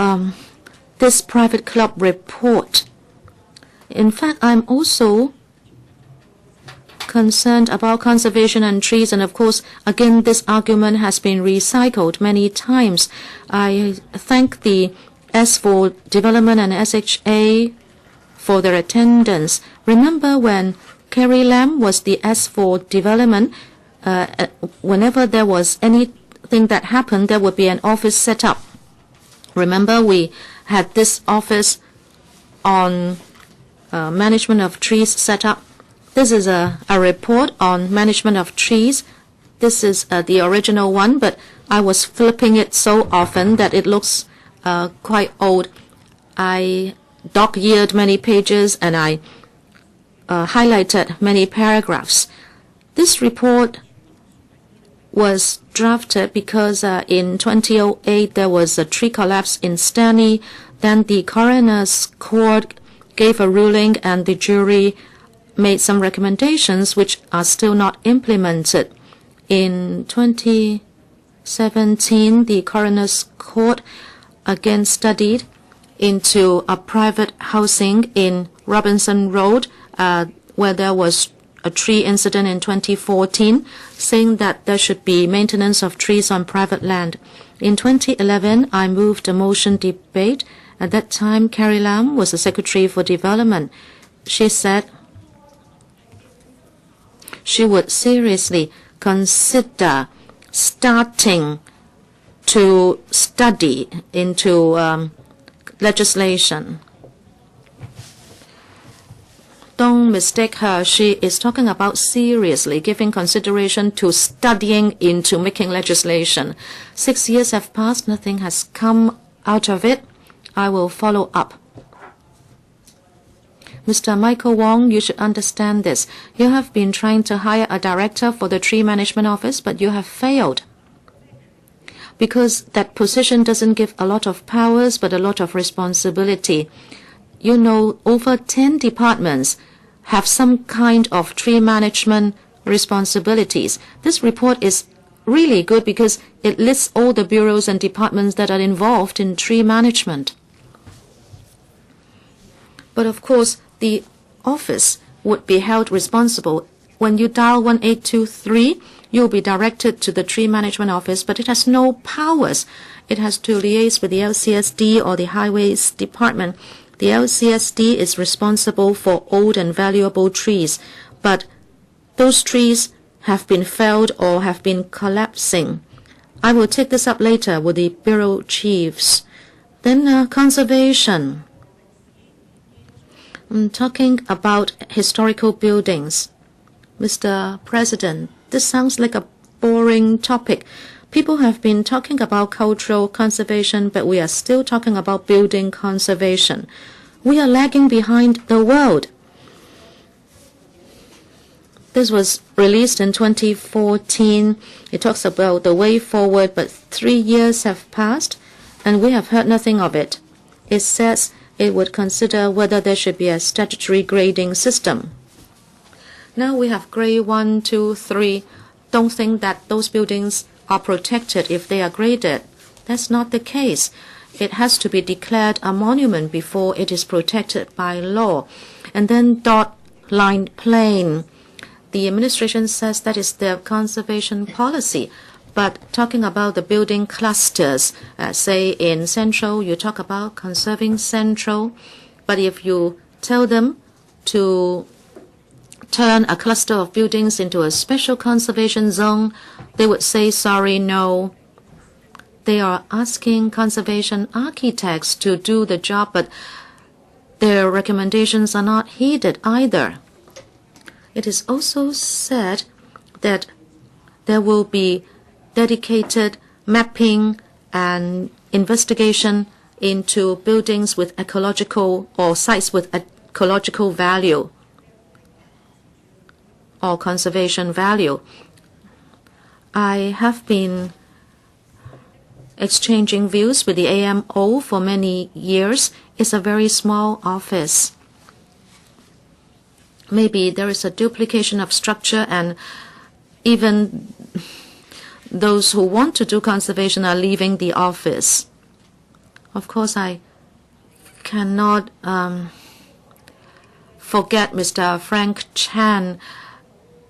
this private club report. In fact, I'm also concerned about conservation and trees, and of course, again, this argument has been recycled many times. I thank the S4 Development and SHA for their attendance. Remember when Carrie Lam was the S4 Development, whenever there was anything that happened, there would be an office set up. Remember we had this office on management of trees set up. This is a report on management of trees. This is the original one, but I was flipping it so often that it looks quite old. I dog-eared many pages and I highlighted many paragraphs. This report was drafted because in 2008 there was a tree collapse in Stanley. Then the coroner's court gave a ruling and the jury made some recommendations which are still not implemented. In 2017, the coroner's court again studied into a private housing in Robinson Road, where there was a tree incident in 2014, saying that there should be maintenance of trees on private land. In 2011, I moved a motion debate. At that time, Carrie Lam was the Secretary for Development. She said she would seriously consider starting to study into legislation. Don't mistake her. She is talking about seriously giving consideration to studying into making legislation. 6 years have passed. Nothing has come out of it. I will follow up. Mr. Michael Wong, you should understand this. You have been trying to hire a director for the Tree Management Office, but you have failed. Because that position doesn't give a lot of powers, but a lot of responsibility. You know, over 10 departments have some kind of tree management responsibilities. This report is really good because it lists all the bureaus and departments that are involved in tree management. But of course, the office would be held responsible. When you dial 1823, you'll be directed to the Tree Management Office, but it has no powers. It has to liaise with the LCSD or the Highways Department. The LCSD is responsible for old and valuable trees, but those trees have been felled or have been collapsing. I will take this up later with the bureau chiefs. Then conservation. I'm talking about historical buildings. Mr. President, this sounds like a boring topic. People have been talking about cultural conservation, but we are still talking about building conservation. We are lagging behind the world. This was released in 2014. It talks about the way forward, but 3 years have passed, and we have heard nothing of it. It says it would consider whether there should be a statutory grading system. Now we have grade 1, 2, 3. Don't think that those buildings are protected if they are graded. That's not the case. It has to be declared a monument before it is protected by law. And then dot line plain. The administration says that is their conservation policy. But talking about the building clusters, say in Central, you talk about conserving Central. But if you tell them to turn a cluster of buildings into a special conservation zone, they would say, sorry, no. They are asking conservation architects to do the job, but their recommendations are not heeded either. It is also said that there will be dedicated mapping and investigation into buildings with ecological or sites with ecological value or conservation value. I have been exchanging views with the AMO for many years. It's a very small office. Maybe there is a duplication of structure, and even those who want to do conservation are leaving the office. Of course, I cannot forget Mr. Frank Chan.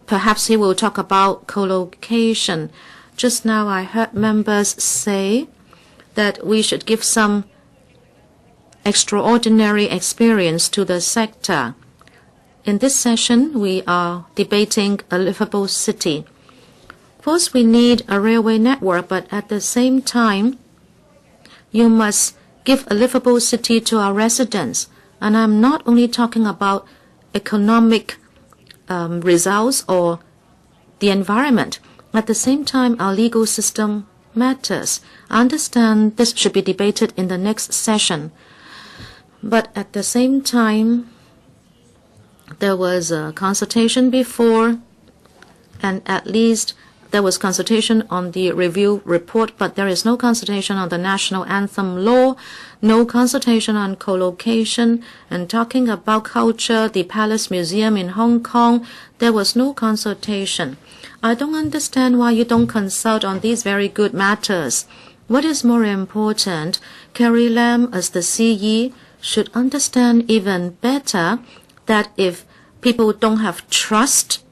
Perhaps he will talk about co-location. Just now I heard members say that we should give some extraordinary experience to the sector. In this session, we are debating a livable city. Of course, we need a railway network, but at the same time, you must give a livable city to our residents. And I'm not only talking about economic results or the environment. At the same time, our legal system matters. I understand this should be debated in the next session. But at the same time, there was a consultation before, and at least there was consultation on the review report, but there is no consultation on the national anthem law, no consultation on co-location, and talking about culture, the Palace Museum in Hong Kong, there was no consultation. I don't understand why you don't consult on these very good matters. What is more important, Carrie Lam as the CE should understand even better that if people don't have trust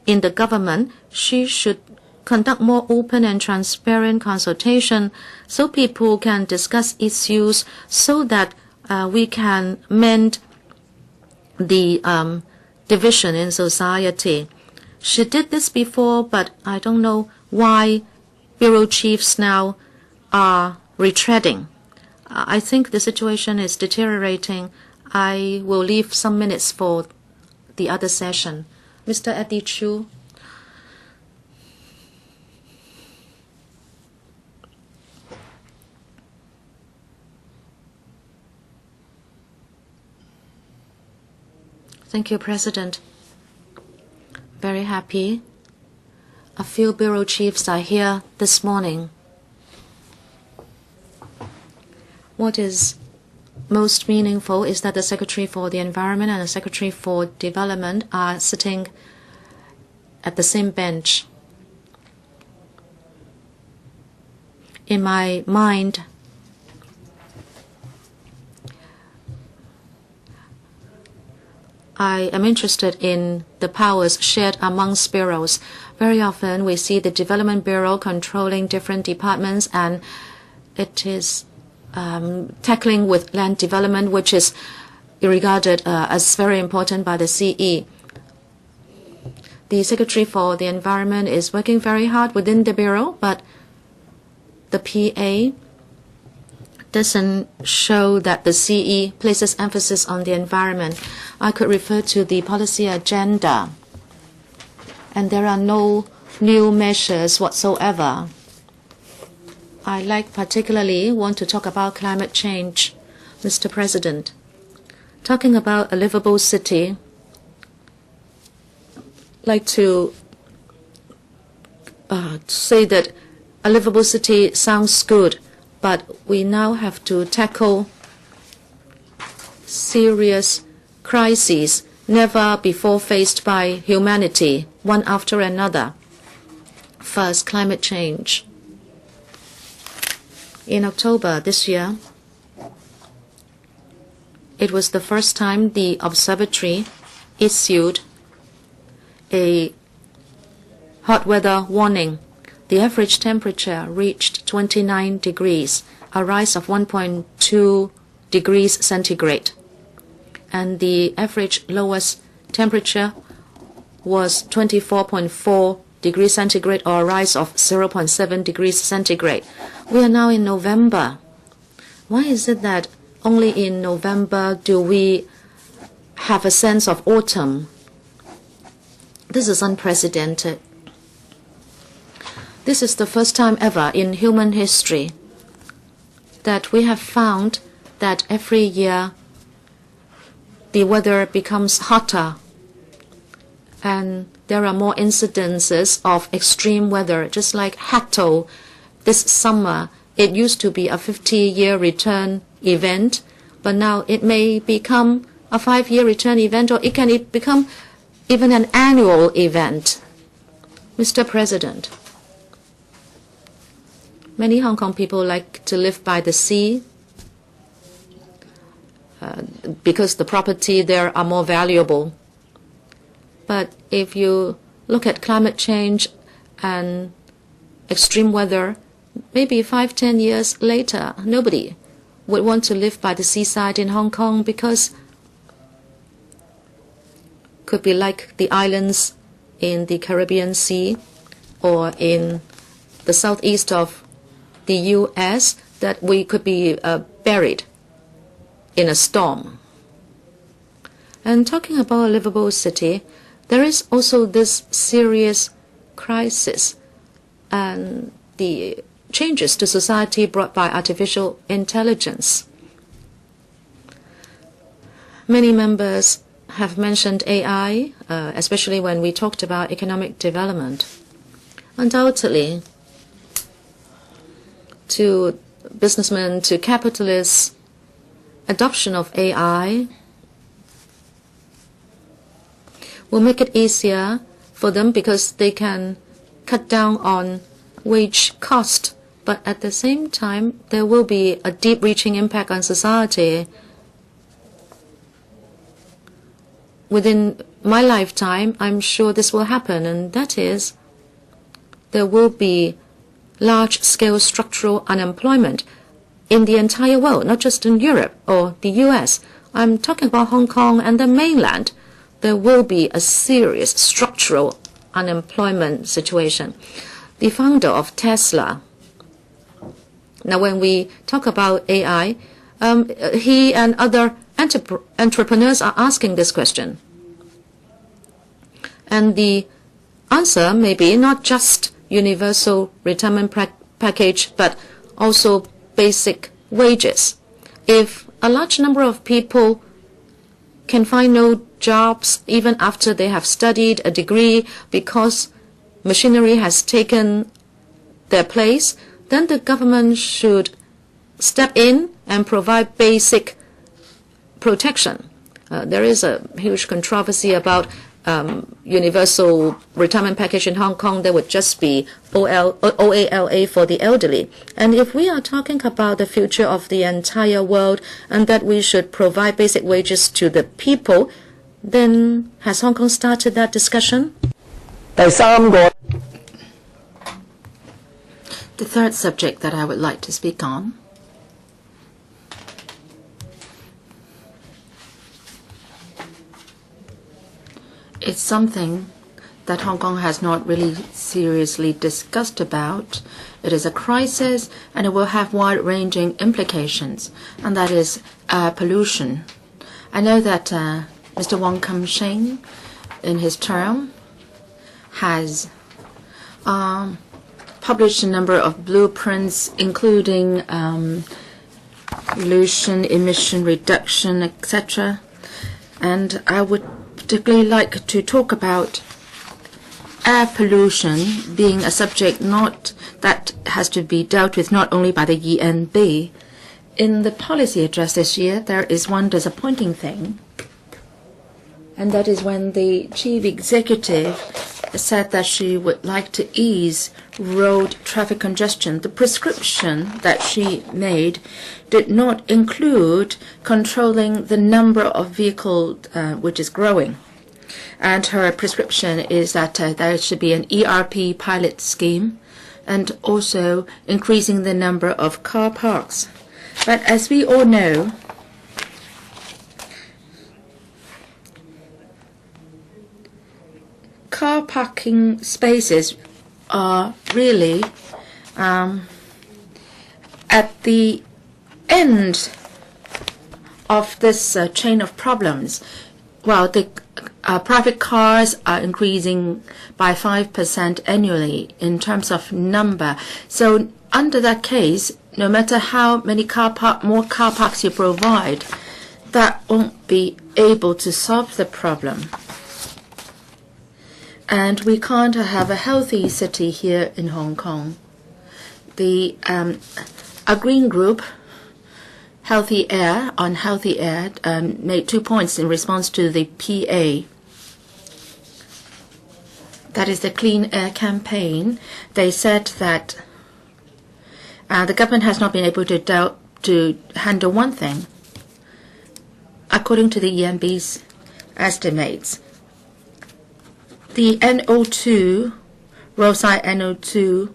in the government, she should conduct more open and transparent consultation so people can discuss issues so that we can mend the division in society. She did this before, but I don't know why bureau chiefs now are retreading. I think the situation is deteriorating. I will leave some minutes for the other session. Mr. Eddie Chu. Thank you, President. Very happy. A few bureau chiefs are here this morning. What is most meaningful is that the Secretary for the Environment and the Secretary for Development are sitting at the same bench. In my mind, I am interested in the powers shared amongst bureaus. Very often we see the Development Bureau controlling different departments, and it is tackling with land development, which is regarded as very important by the CE. The Secretary for the Environment is working very hard within the Bureau, but the PA doesn't show that the CE places emphasis on the environment. I could refer to the policy agenda, and there are no new measures whatsoever. I particularly want to talk about climate change, Mr. President. Talking about a livable city, like to say that a livable city sounds good, but we now have to tackle serious crises never before faced by humanity, one after another. First, climate change. In October this year, it was the first time the observatory issued a hot weather warning. The average temperature reached 29 degrees, a rise of 1.2 degrees centigrade. And the average lowest temperature was 24.4 degrees centigrade, or a rise of 0.7 degrees centigrade. We are now in November. Why is it that only in November do we have a sense of autumn? This is unprecedented. This is the first time ever in human history that we have found that every year the weather becomes hotter and there are more incidences of extreme weather, just like Hector this summer. It used to be a 50-year return event, but now it may become a 5-year return event, or it can become even an annual event. Mr. President, many Hong Kong people like to live by the sea because the property there are more valuable. But if you look at climate change and extreme weather, maybe 5-10 years later, nobody would want to live by the seaside in Hong Kong, because could be like the islands in the Caribbean Sea or in the southeast of the U.S., that we could be buried in a storm. And talking about a livable city, there is also this serious crisis and the changes to society brought by artificial intelligence. Many members have mentioned AI, especially when we talked about economic development. Undoubtedly, to businessmen, to capitalists, adoption of AI will make it easier for them because they can cut down on wage cost. But at the same time, there will be a deep-reaching impact on society. Within my lifetime, I'm sure this will happen, and that is there will be large-scale structural unemployment in the entire world, not just in Europe or the US. I'm talking about Hong Kong and the mainland. There will be a serious structural unemployment situation. The founder of Tesla, now when we talk about AI, he and other entrepreneurs are asking this question. And the answer may be not just universal retirement package, but also basic wages. If a large number of people can find no jobs even after they have studied a degree because machinery has taken their place, then the government should step in and provide basic protection. There is a huge controversy about universal retirement package in Hong Kong. There would just be OALA for the elderly. And if we are talking about the future of the entire world and that we should provide basic wages to the people, then has Hong Kong started that discussion? The third subject that I would like to speak on is something that Hong Kong has not really seriously discussed about. It is a crisis and it will have wide-ranging implications, and that is pollution. I know that Mr. Wong Kam-shing, in his term, has published a number of blueprints, including pollution, emission reduction, etc. And I would particularly like to talk about air pollution being a subject that has to be dealt with not only by the ENB. In the policy address this year, there is one disappointing thing, and that is when the chief executive said that she would like to ease road traffic congestion. The prescription that she made did not include controlling the number of vehicles which is growing. And her prescription is that there should be an ERP pilot scheme and also increasing the number of car parks. But as we all know, car parking spaces are really at the end of this chain of problems. Well, the private cars are increasing by 5% annually in terms of number. So under that case, no matter how many more car parks you provide, that won't be able to solve the problem. And we can't have a healthy city here in Hong Kong. The a green group, Healthy Air, on Healthy Air, made 2 points in response to the PA. That is the Clean Air campaign. They said that the government has not been able to handle one thing. According to the ENB's estimates, the NO2, roadside NO2,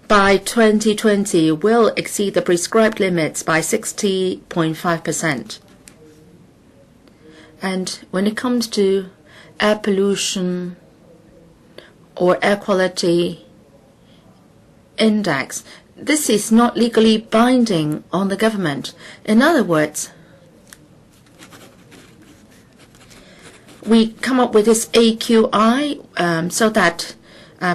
by 2020 will exceed the prescribed limits by 60.5%. And when it comes to air pollution or air quality index, this is not legally binding on the government. In other words, we come up with this AQI so that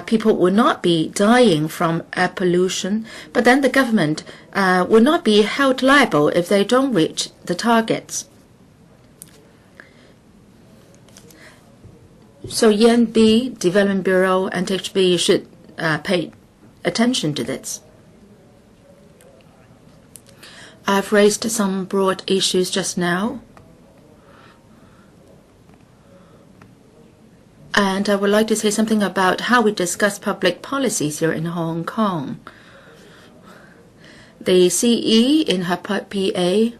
people will not be dying from air pollution, but then the government will not be held liable if they don't reach the targets. So ENB, Development Bureau, and THB should pay attention to this. I've raised some broad issues just now, and I would like to say something about how we discuss public policies here in Hong Kong. The CE in her PA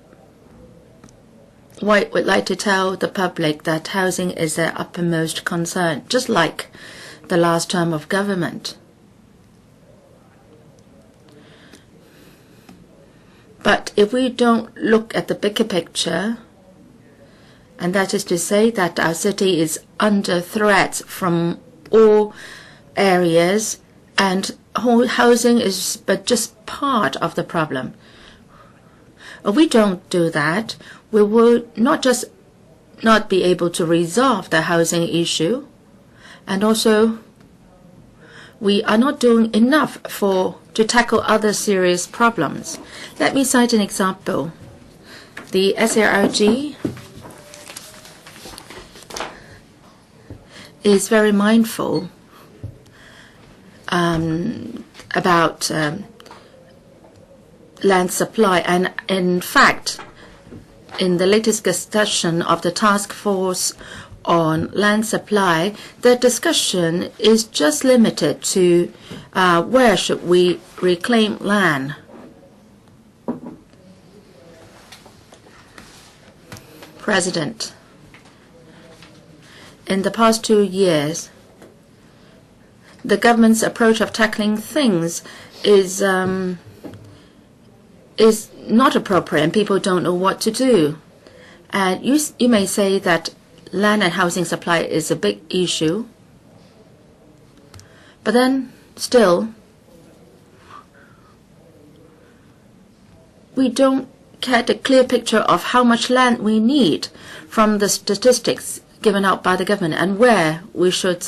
would like to tell the public that housing is their uppermost concern, just like the last term of government. But if we don't look at the bigger picture, and that is to say that our city is under threat from all areas, and housing is but just part of the problem. If we don't do that, we will not just not be able to resolve the housing issue, and also we are not doing enough to tackle other serious problems. Let me cite an example. The SARG is very mindful about land supply, and in fact, in the latest discussion of the task force on land supply, the discussion is just limited to where should we reclaim land. President, in the past 2 years, the government's approach of tackling things is not appropriate, and people don't know what to do. And you may say that land and housing supply is a big issue, but then still, we don't get a clear picture of how much land we need from the statistics given out by the government and where we should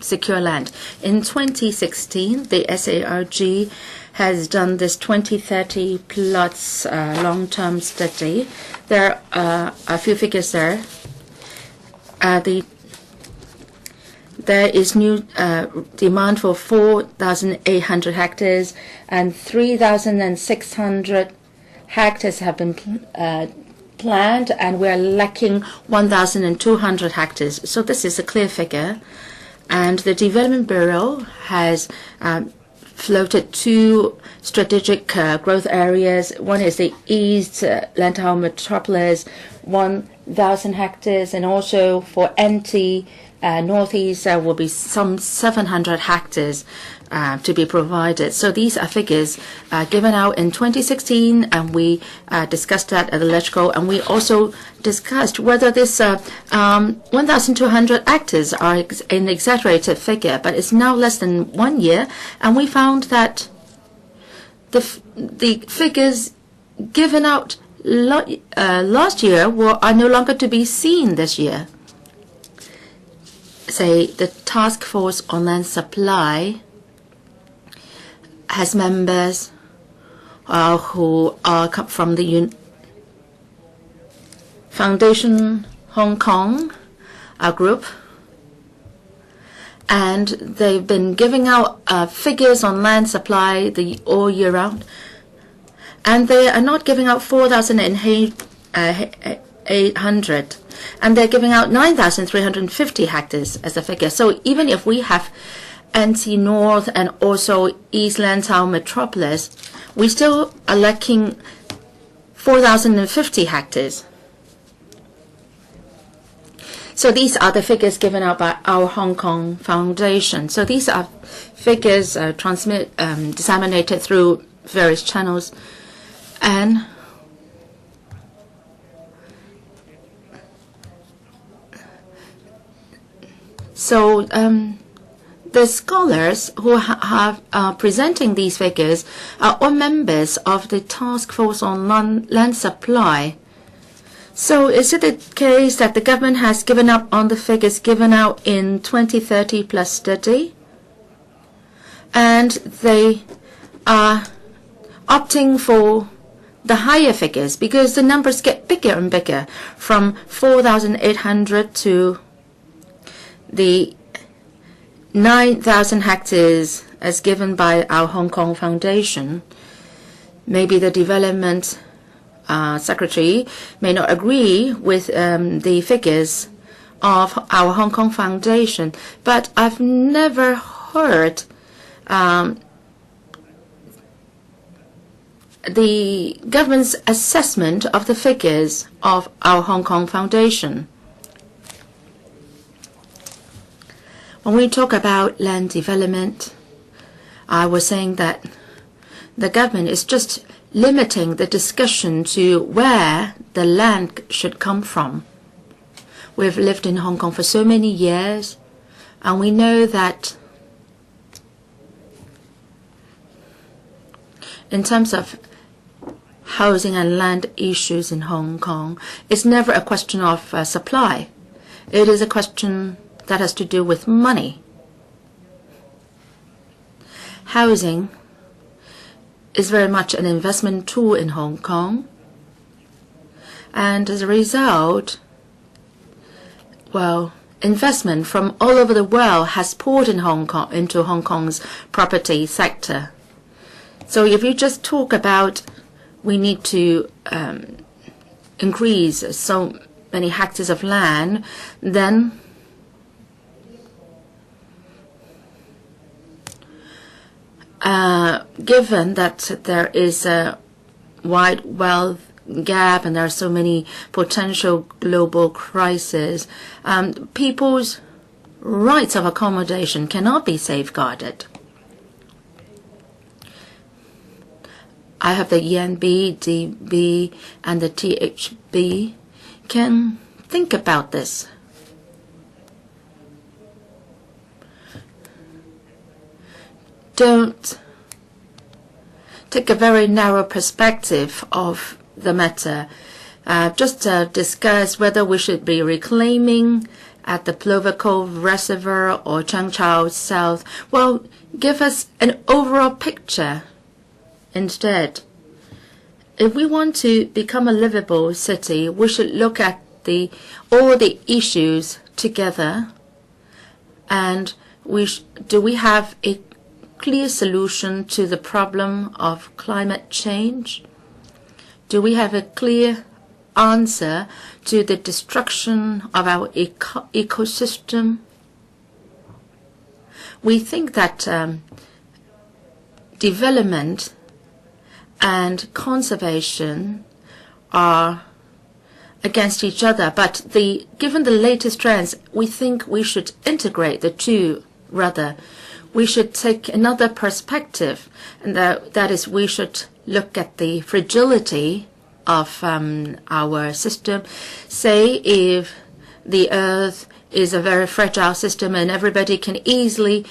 secure land. In 2016, the SARG has done this 2030 plus long-term study. There are a few figures there. The there is new demand for 4,800 hectares, and 3,600 hectares have been planned, and we are lacking 1,200 hectares. So this is a clear figure. And the Development Bureau has floated two strategic growth areas. One is the East Lantau Metropolis, 1,000 hectares, and also for NT Northeast there will be some 700 hectares to be provided. So these are figures given out in 2016, and we discussed that at the LegCo, and we also discussed whether this 1,200 hectares are an exaggerated figure, but it's now less than 1 year, and we found that the figures given out last year are no longer to be seen this year. Say the Task Force on Land Supply has members who are from the Foundation Hong Kong group, and they've been giving out figures on land supply all year round, and they are not giving out 4,800, and they're giving out 9,350 hectares as a figure. So even if we have NT North and also East Lantau Metropolis, we still are lacking 4,050 hectares. So these are the figures given out by our Hong Kong Foundation. So these are figures disseminated through various channels, and so the scholars who are presenting these figures are all members of the Task Force on Land Supply. So is it the case that the government has given up on the figures given out in 2030 plus study, and they are opting for the higher figures because the numbers get bigger and bigger, from 4,800 to the 9,000 hectares as given by our Hong Kong Foundation? Maybe the development secretary may not agree with the figures of our Hong Kong Foundation, but I've never heard the government's assessment of the figures of our Hong Kong Foundation. When we talk about land development, I was saying that the government is just limiting the discussion to where the land should come from. We've lived in Hong Kong for so many years, and we know that in terms of housing and land issues in Hong Kong, it's never a question of supply. It is a question that has to do with money. Housing is very much an investment tool in Hong Kong, and as a result, well, investment from all over the world has poured in Hong Kong into Hong Kong's property sector. So if you just talk about we need to increase so many hectares of land, then given that there is a wide wealth gap and there are so many potential global crises, people's rights of accommodation cannot be safeguarded. I hope the ENB, DB, and the THB can think about this. Don't take a very narrow perspective of the matter. Just discuss whether we should be reclaiming at the Plover Cove Reservoir or Cheung Chau South. Well, give us an overall picture instead. If we want to become a livable city, we should look at all the issues together And do we have a clear solution to the problem of climate change? Do we have a clear answer to the destruction of our ecosystem? We think that development and conservation are against each other, but given the latest trends, we think we should integrate the two. Rather, we should take another perspective, and that is we should look at the fragility of our system. Say if the Earth is a very fragile system and everybody can easily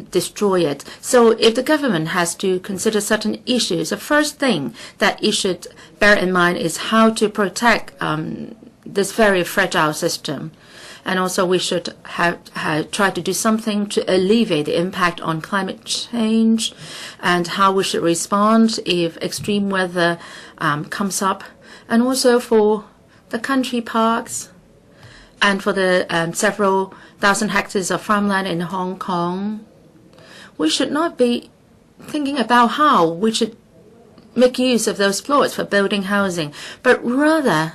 destroy it. So if the government has to consider certain issues, the first thing that it should bear in mind is how to protect this very fragile system. And also we should try to do something to alleviate the impact on climate change and how we should respond if extreme weather comes up. And also for the country parks and for the several thousand hectares of farmland in Hong Kong, we should not be thinking about how we should make use of those plots for building housing, but rather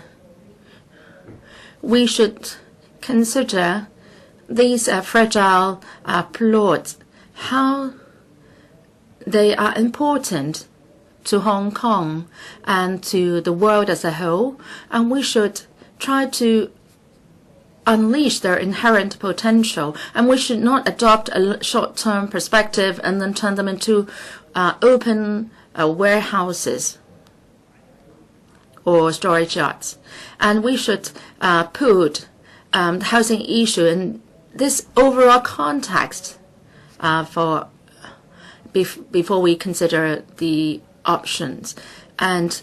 we should consider these fragile plots, how they are important to Hong Kong and to the world as a whole, and we should try to unleash their inherent potential, and we should not adopt a short-term perspective and then turn them into open warehouses or storage yards. And we should put the housing issue in this overall context before we consider the options. And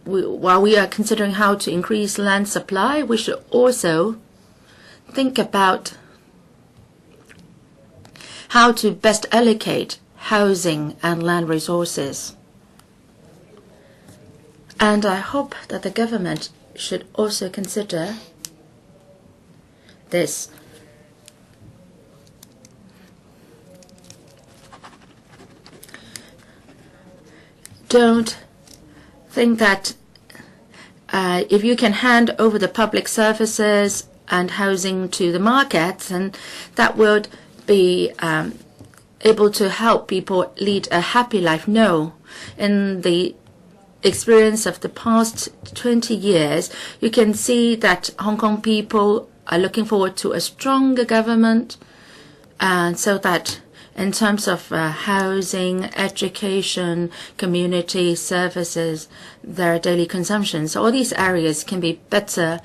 while we are considering how to increase land supply, we should also think about how to best allocate housing and land resources. And I hope that the government should also consider this. Don't think that if you can hand over the public services and housing to the markets, and that would be able to help people lead a happy life. No. In the experience of the past 20 years, you can see that Hong Kong people are looking forward to a stronger government, and so that in terms of housing, education, community services, their daily consumptions, all these areas can be better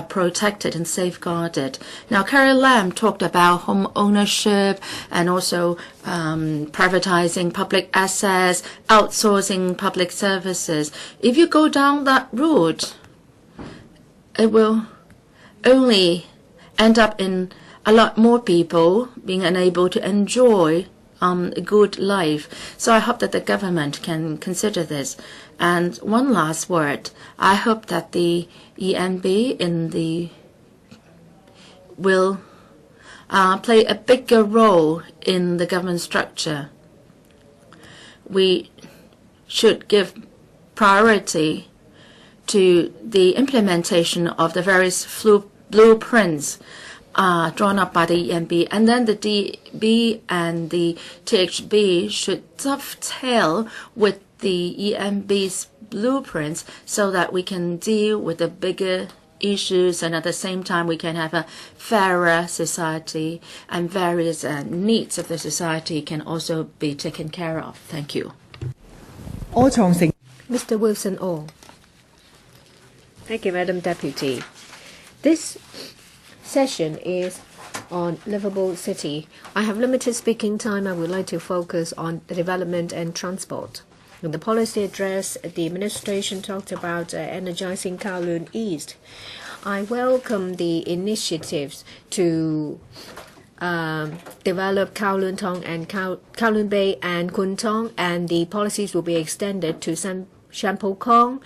protected and safeguarded. Now, Carrie Lam talked about home ownership and also privatizing public assets, outsourcing public services. If you go down that route, it will only end up in a lot more people being unable to enjoy a good life. So I hope that the government can consider this. And one last word, I hope that the EMB will play a bigger role in the government structure. We should give priority to the implementation of the various blueprints drawn up by the EMB, and then the DB and the THB should dovetail with the EMB's blueprints so that we can deal with the bigger issues, and at the same time we can have a fairer society, and various needs of the society can also be taken care of. Thank you. Mr. Wilson Orr. Thank you, Madam Deputy. This session is on Liveable City. I have limited speaking time. I would like to focus on the development and transport. In the policy address, the administration talked about energizing Kowloon East. I welcome the initiatives to develop Kowloon Tong and Kowloon Bay and Kwun Tong, and the policies will be extended to Sham Po Kong.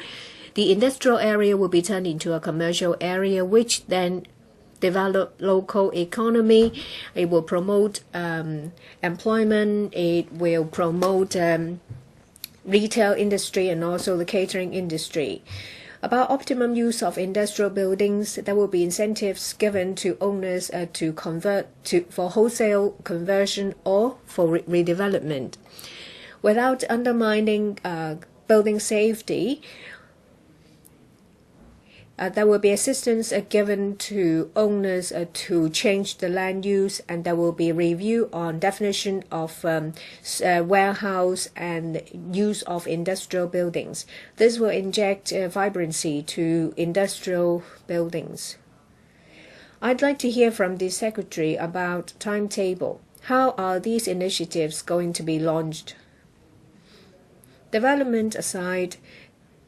The industrial area will be turned into a commercial area, which then develop local economy. It will promote employment. It will promote retail industry and also the catering industry. About optimum use of industrial buildings, there will be incentives given to owners to convert for wholesale conversion or for redevelopment. Without undermining building safety, there will be assistance given to owners to change the land use, and there will be review on definition of warehouse and use of industrial buildings. This will inject vibrancy to industrial buildings. I'd like to hear from the Secretary about timetable. How are these initiatives going to be launched? Development aside,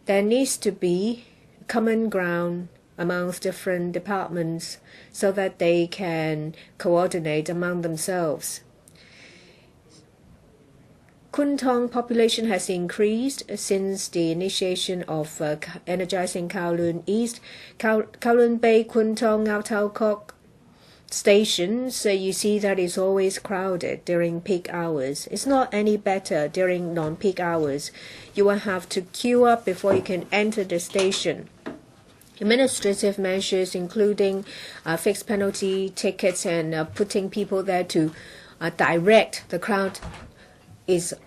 there needs to be common ground amongst different departments so that they can coordinate among themselves. Kwun Tong population has increased since the initiation of energizing Kowloon East, Kowloon Bay, Kwun Tong, KWOK stations. You see that it's always crowded during peak hours. It's not any better during non-peak hours. You will have to queue up before you can enter the station. Administrative measures, including fixed penalty tickets and putting people there to direct the crowd,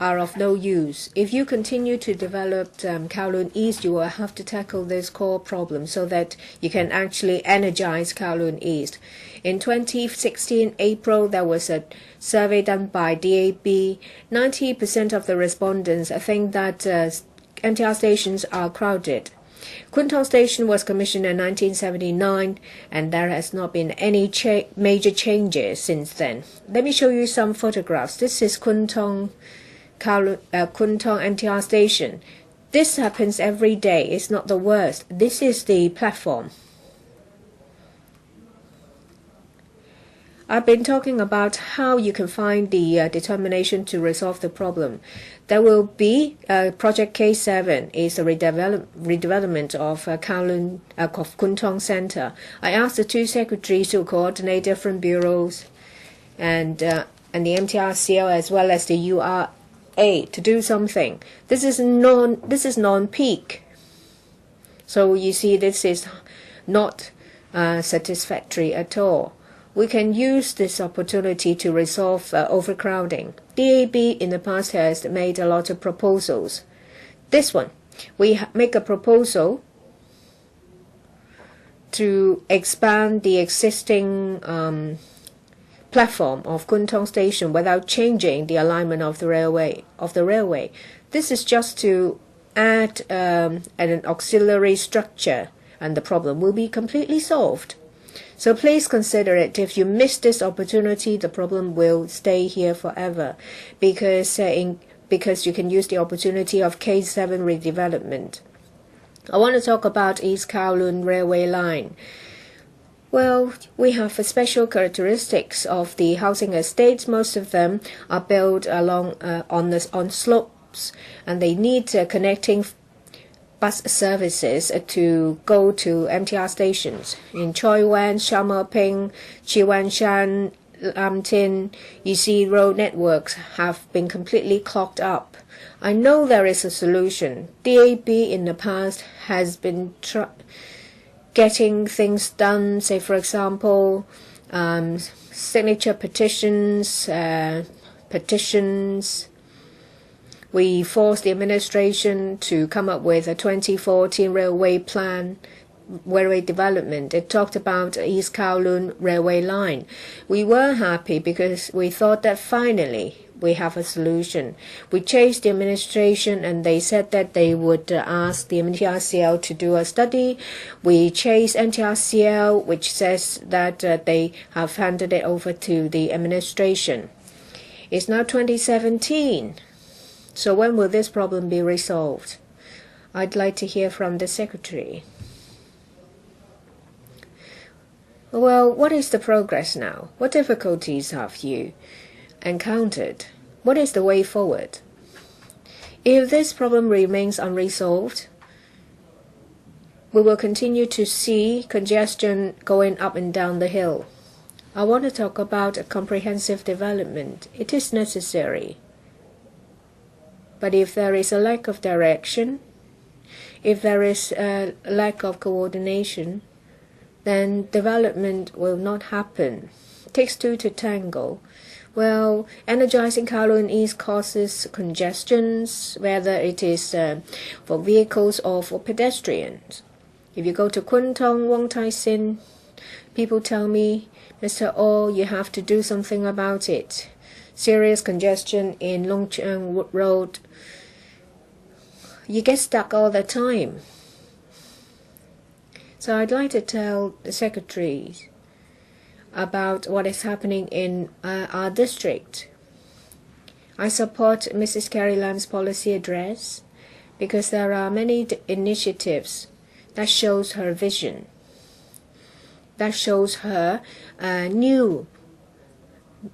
are of no use. If you continue to develop Kowloon East, you will have to tackle this core problem so that you can actually energize Kowloon East. In 2016 April, there was a survey done by DAB. 90% of the respondents think that MTR stations are crowded. Kwun Tong Station was commissioned in 1979, and there has not been any major changes since then. Let me show you some photographs. This is Kwun Tong MTR Station. This happens every day. It's not the worst. This is the platform. I've been talking about how you can find the determination to resolve the problem. There will be Project K7 is a redevelopment of Kowloon Kwun Tong Center. I asked the two secretaries to coordinate different bureaus and the MTRCL as well as the URA to do something. This is non-peak. So you see, this is not satisfactory at all. We can use this opportunity to resolve overcrowding. DAB in the past has made a lot of proposals. This one, we make a proposal to expand the existing platform of Kwun Tong Station without changing the alignment of the railway. This is just to add an auxiliary structure, and the problem will be completely solved. So please consider it. If you miss this opportunity, the problem will stay here forever, because you can use the opportunity of K7 redevelopment. I want to talk about East Kowloon Railway Line. Well, we have special characteristics of the housing estates. Most of them are built along on slopes, and they need connecting bus services to go to MTR stations. In Choi Wan, Sha Mo Ping, Chi Wan Shan, Lam Tin, you see road networks have been completely clogged up. I know there is a solution. DAB in the past has been getting things done, say for example, signature petitions. We forced the administration to come up with a 2014 railway plan, railway development. It talked about East Kowloon Railway Line. We were happy because we thought that finally we have a solution. We chased the administration and they said that they would ask the MTRCL to do a study. We chased MTRCL, which says that they have handed it over to the administration. It's now 2017. So when will this problem be resolved? I'd like to hear from the Secretary. Well, what is the progress now? What difficulties have you encountered? What is the way forward? If this problem remains unresolved, we will continue to see congestion going up and down the hill. I want to talk about a comprehensive development. It is necessary. But if there is a lack of direction, if there is a lack of coordination, then development will not happen. It takes two to tango. Well, energizing Kowloon East causes congestions, whether it is for vehicles or for pedestrians. If you go to Kwun Tong, Wong Tai Sin, people tell me, Mr. Oh, you have to do something about it. Serious congestion in Long Cheung Road. You get stuck all the time. So I'd like to tell the secretaries about what is happening in our district. I support Mrs. Carrie Lam's policy address because there are many initiatives that shows her vision, that shows her new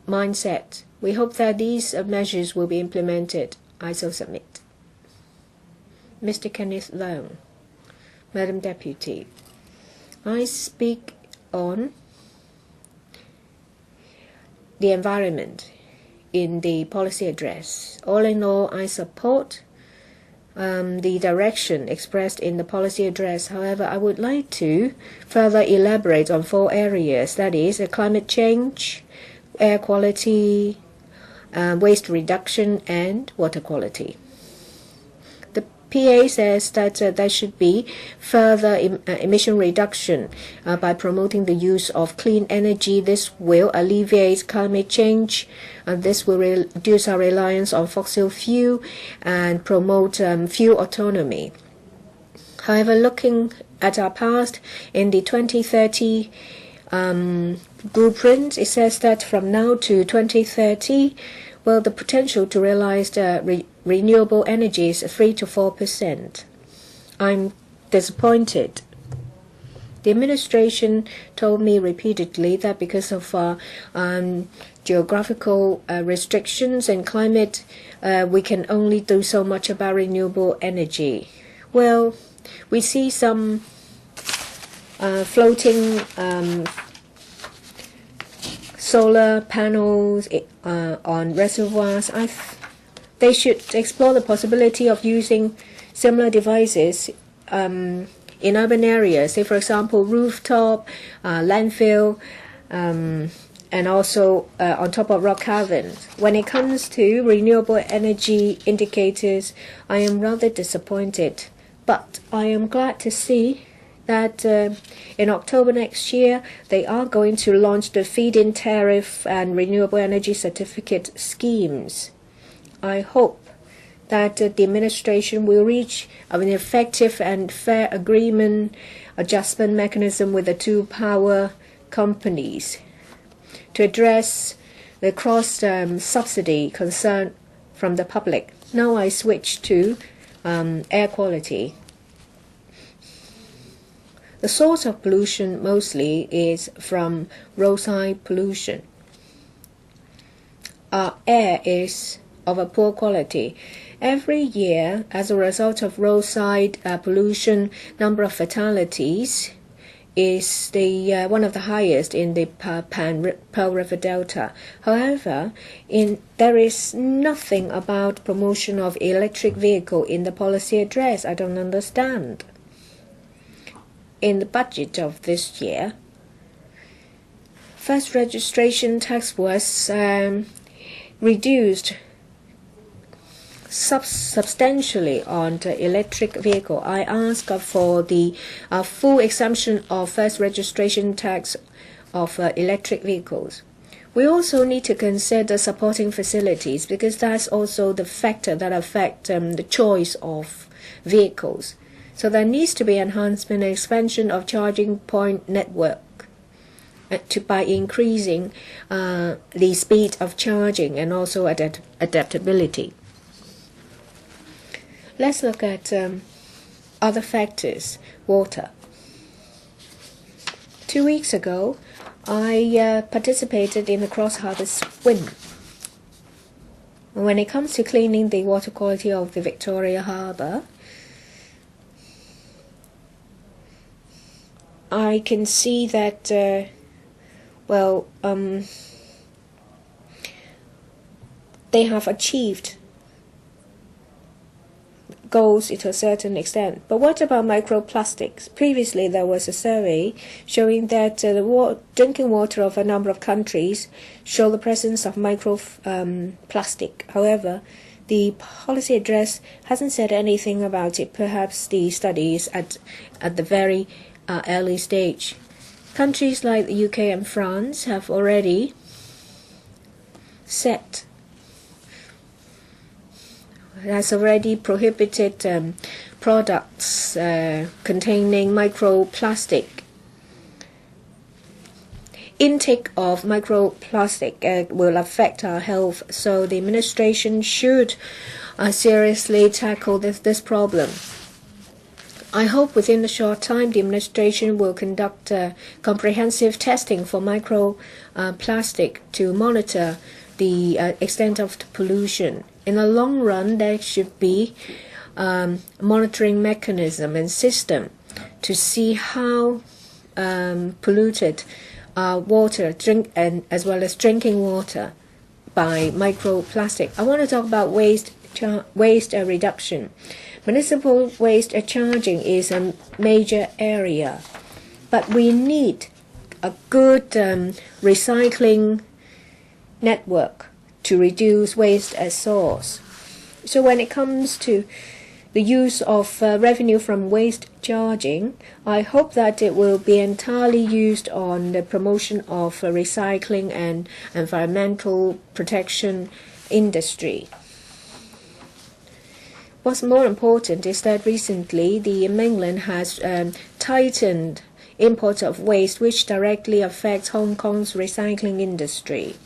mindset. We hope that these measures will be implemented. I so submit. Mr. Kenneth Leung, Madam Deputy, I speak on the environment in the policy address. All in all, I support the direction expressed in the policy address. However, I would like to further elaborate on 4 areas, that is, climate change, air quality, waste reduction, and water quality. The PA says that there should be further emission reduction by promoting the use of clean energy. This will alleviate climate change, and this will reduce our reliance on fossil fuel and promote fuel autonomy. However, looking at our past, in the 2030 blueprint, it says that from now to 2030, well, the potential to realize renewable energy is 3 to 4%. I'm disappointed. The administration told me repeatedly that because of geographical restrictions and climate, we can only do so much about renewable energy. Well, we see some floating solar panels on reservoirs. They should explore the possibility of using similar devices in urban areas, say for example rooftop, landfill, and also on top of rock caverns. When it comes to renewable energy indicators, I am rather disappointed, but I am glad to see that in October next year they are going to launch the feed-in tariff and renewable energy certificate schemes. I hope that the administration will reach an effective and fair agreement adjustment mechanism with the 2 power companies to address the cross-subsidy concern from the public. Now I switch to air quality. The source of pollution mostly is from roadside pollution. Our air is of a poor quality. Every year, as a result of roadside pollution, number of fatalities is one of the highest in the Pearl River Delta. However, there is nothing about promotion of electric vehicle in the policy address. I don't understand. In the budget of this year, first registration tax was reduced substantially on the electric vehicle. I ask for the full exemption of first registration tax of electric vehicles. We also need to consider supporting facilities because that's also the factor that affects the choice of vehicles. So there needs to be enhancement and expansion of charging point network by increasing the speed of charging and also adaptability. Let's look at other factors. Water. 2 weeks ago, I participated in the cross-harbour swim. When it comes to cleaning the water quality of the Victoria Harbour, I can see that, they have achieved goals to a certain extent. But what about microplastics? Previously, there was a survey showing that the drinking water of a number of countries show the presence of microplastic. However, the policy address hasn't said anything about it. Perhaps the study is at the very early stage. Countries like the UK and France have already prohibited products containing microplastic. Intake of microplastic will affect our health, so the administration should seriously tackle this problem. I hope within a short time the administration will conduct comprehensive testing for microplastic to monitor the extent of the pollution. In the long run, there should be monitoring mechanism and system to see how polluted water, as well as drinking water by microplastic. I want to talk about waste reduction. Municipal waste charging is a major area, but we need a good recycling network to reduce waste at source. So when it comes to the use of revenue from waste charging, I hope that it will be entirely used on the promotion of recycling and environmental protection industry. What's more important is that recently the mainland has tightened import of waste, which directly affects Hong Kong's recycling industry.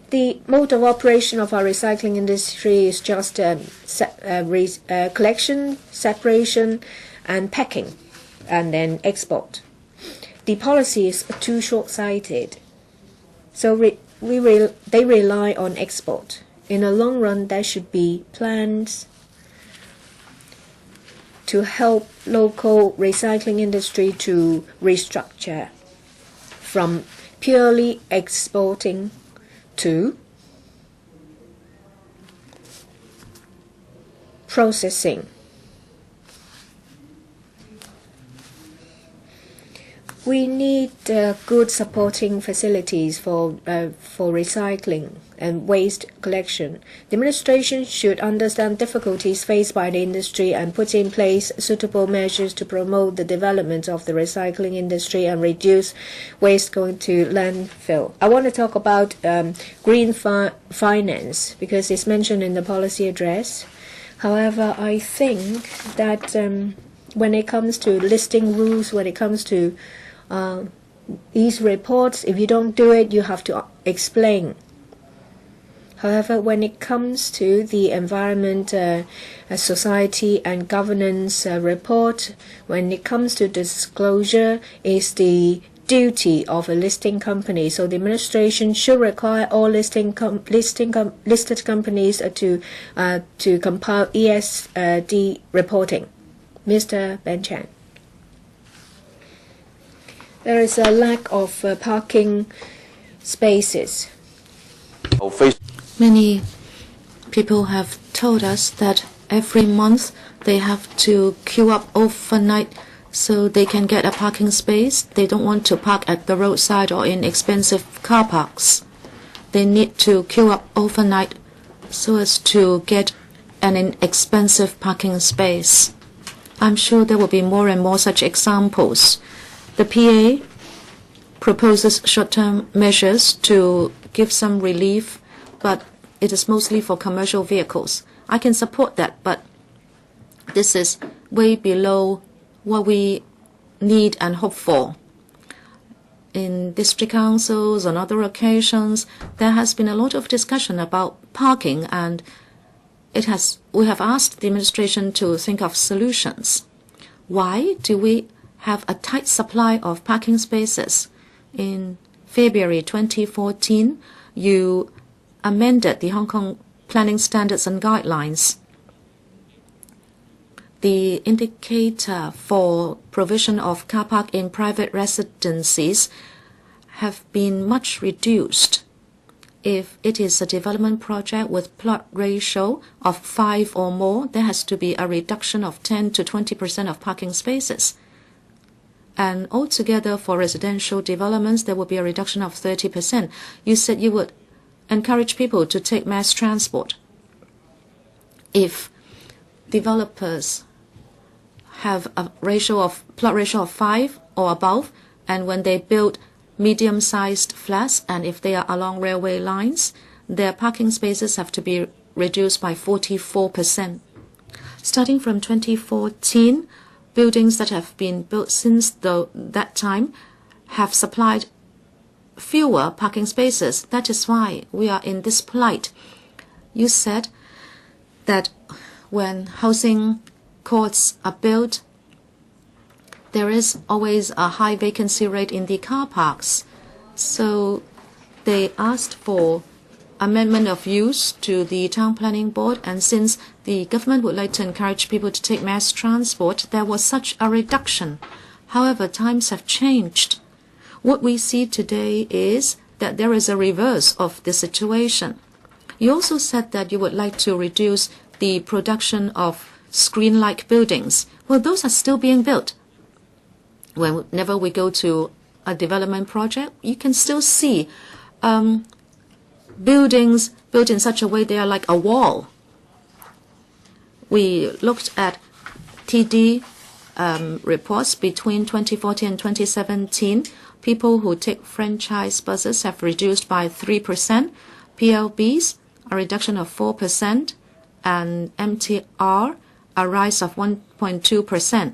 The mode of operation of our recycling industry is just collection, separation, and packing, and then export. The policy is too short-sighted, so they rely on export. In the long run, there should be plans to help local recycling industry to restructure from purely exporting to processing. We need good supporting facilities for recycling and waste collection. The administration should understand difficulties faced by the industry and put in place suitable measures to promote the development of the recycling industry and reduce waste going to landfill. I want to talk about green finance because it's mentioned in the policy address. However, I think that when it comes to listing rules, when it comes to these reports, if you don't do it, you have to explain. However, when it comes to the environment, society and governance report, when it comes to disclosure, is the duty of a listing company. So the administration should require all listed companies to compile ESG reporting. Mr. Ben Chan. There is a lack of parking spaces. Many people have told us that every month they have to queue up overnight so they can get a parking space. They don't want to park at the roadside or in expensive car parks. They need to queue up overnight so as to get an inexpensive parking space. I'm sure there will be more and more such examples. The PA proposes short-term measures to give some relief, but it is mostly for commercial vehicles. I can support that, but this is way below what we need and hope for. In district councils on other occasions, there has been a lot of discussion about parking, and we have asked the administration to think of solutions. Why do we have a tight supply of parking spaces? In February 2014, you amended the Hong Kong Planning Standards and Guidelines. the indicator for provision of car park in private residences have been much reduced. If it is a development project with plot ratio of 5 or more, there has to be a reduction of 10 to 20% of parking spaces. And altogether for residential developments, there will be a reduction of 30%. You said you would encourage people to take mass transport. If developers have a plot ratio of 5 or above, and when they build medium-sized flats, and if they are along railway lines, their parking spaces have to be reduced by 44%. Starting from 2014, buildings that have been built since that time have supplied fewer parking spaces. That is why we are in this plight. You said that when housing courts are built, there is always a high vacancy rate in the car parks. So they asked for amendment of use to the town planning board, and since the government would like to encourage people to take mass transport, there was such a reduction. However, times have changed. What we see today is that there is a reverse of the situation. You also said that you would like to reduce the production of screen-like buildings. Well, those are still being built. Whenever we go to a development project, you can still see buildings built in such a way they are like a wall. We looked at TD reports between 2014 and 2017. People who take franchise buses have reduced by 3%, PLBs a reduction of 4%, and MTR a rise of 1.2%.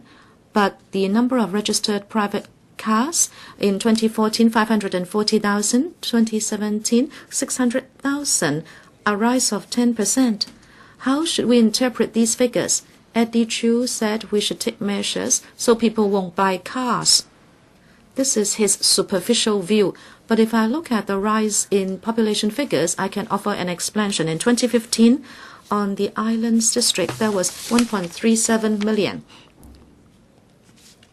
But the number of registered private cars in 2014, 540,000, 2017, 600,000, a rise of 10%. How should we interpret these figures? Eddie Chu said we should take measures so people won't buy cars. This is his superficial view. But if I look at the rise in population figures, I can offer an explanation. In 2015, on the Islands District, there was 1.37 million.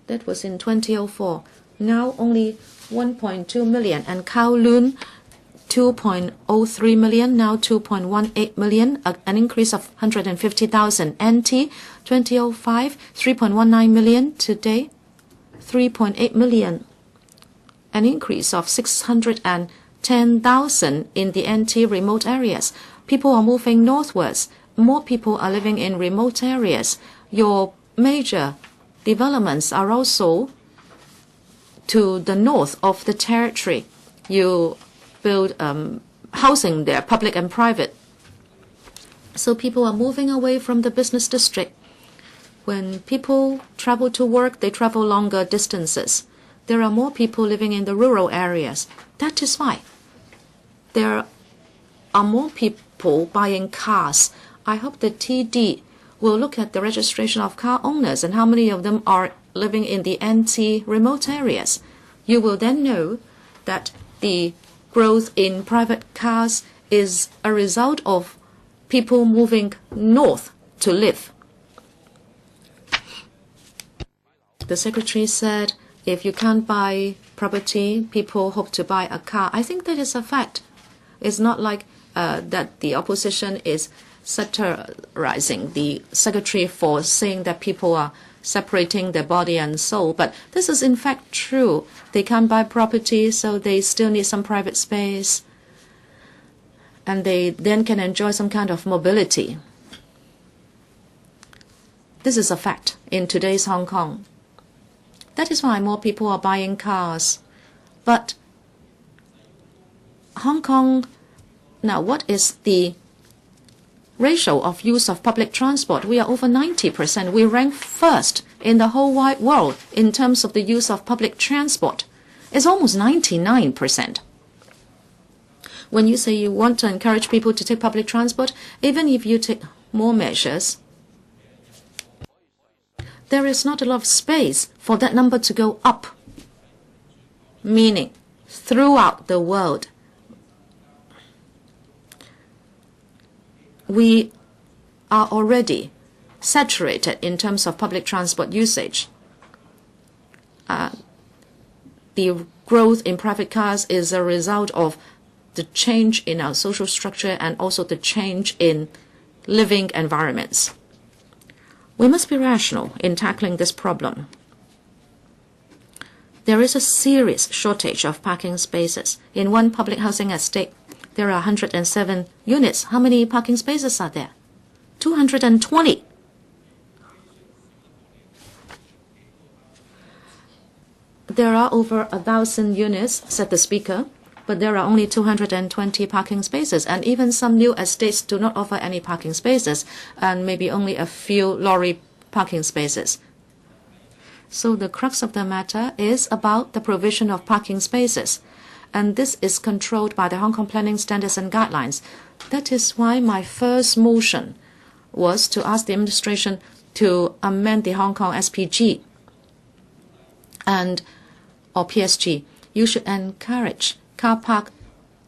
That was in 2004. Now only 1.2 million. And Kowloon, 2.03 million, now 2.18 million, an increase of 150,000. NT, 2005, 3.19 million. Today, 3.8 million. An increase of 610,000 in the NT remote areas. People are moving northwards. More people are living in remote areas. Your major developments are also to the north of the territory. You build housing there, public and private. So people are moving away from the business district. When people travel to work, they travel longer distances. There are more people living in the rural areas. That is why there are more people buying cars. I hope the TD will look at the registration of car owners and how many of them are living in the NT remote areas. You will then know that the growth in private cars is a result of people moving north to live. The secretary said, if you can't buy property, people hope to buy a car. I think that is a fact. It's not like that the opposition is satirizing the secretary for saying that people are separating their body and soul. But this is in fact true. They can't buy property, so they still need some private space. And they then can enjoy some kind of mobility. This is a fact in today's Hong Kong. That is why more people are buying cars. But Hong Kong, now what is the ratio of use of public transport? We are over 90%. We rank first in the whole wide world in terms of the use of public transport. It's almost 99%. When you say you want to encourage people to take public transport, even if you take more measures, there is not a lot of space for that number to go up. Meaning, throughout the world, we are already saturated in terms of public transport usage. The growth in private cars is a result of the change in our social structure and also the change in living environments. We must be rational in tackling this problem. There is a serious shortage of parking spaces. In one public housing estate, there are 107 units. How many parking spaces are there? 220. There are over 1,000 units, said the speaker, but there are only 220 parking spaces, and even some new estates do not offer any parking spaces, and maybe only a few lorry parking spaces. So the crux of the matter is about the provision of parking spaces, and this is controlled by the Hong Kong Planning Standards and Guidelines. That is why my first motion was to ask the administration to amend the Hong Kong SPG or PSG. You should encourage car park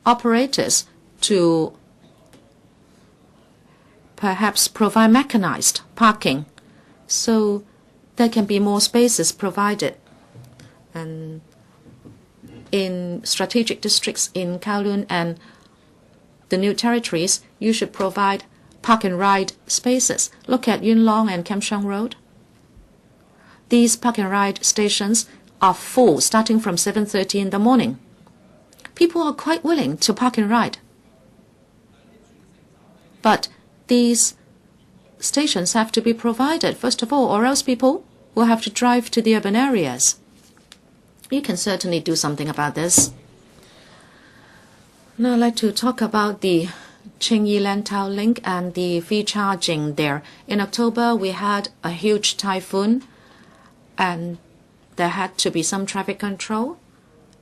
operators to perhaps provide mechanized parking so there can be more spaces provided. And in strategic districts in Kowloon and the new territories, you should provide park and ride spaces. Look at Yuen Long and Kam Sheung Road. These park and ride stations are full starting from 7:30 in the morning. People are quite willing to park and ride. But these stations have to be provided, first of all, or else people will have to drive to the urban areas. You can certainly do something about this. Now I'd like to talk about the Qing Lantau link and the fee charging there. In October, we had a huge typhoon, and there had to be some traffic control,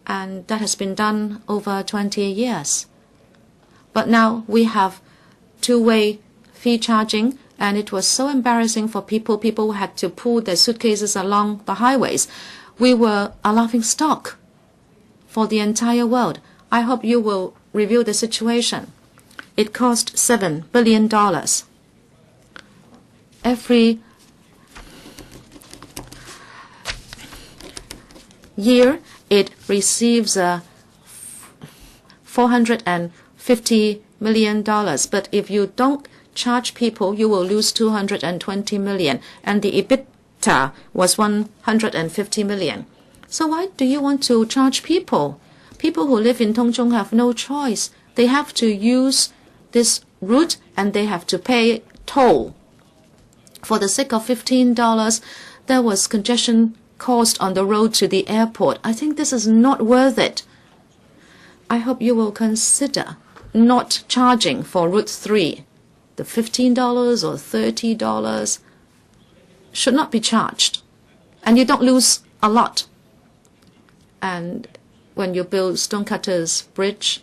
and that has been done over 20 years. But now we have two-way fee charging, and it was so embarrassing for people. People had to pull their suitcases along the highways. We were a laughing stock for the entire world. I hope you will review the situation. It cost $7 billion. Every year, it receives $450 million. But if you don't charge people, you will lose $220 million. And the EBITDA was $150 million. So why do you want to charge people? People who live in Tung Chung have no choice. They have to use this route and they have to pay toll. For the sake of $15, there was congestion caused on the road to the airport. I think this is not worth it. I hope you will consider not charging for Route 3. The $15 or $30 should not be charged. And you don't lose a lot. And when you build Stonecutters Bridge,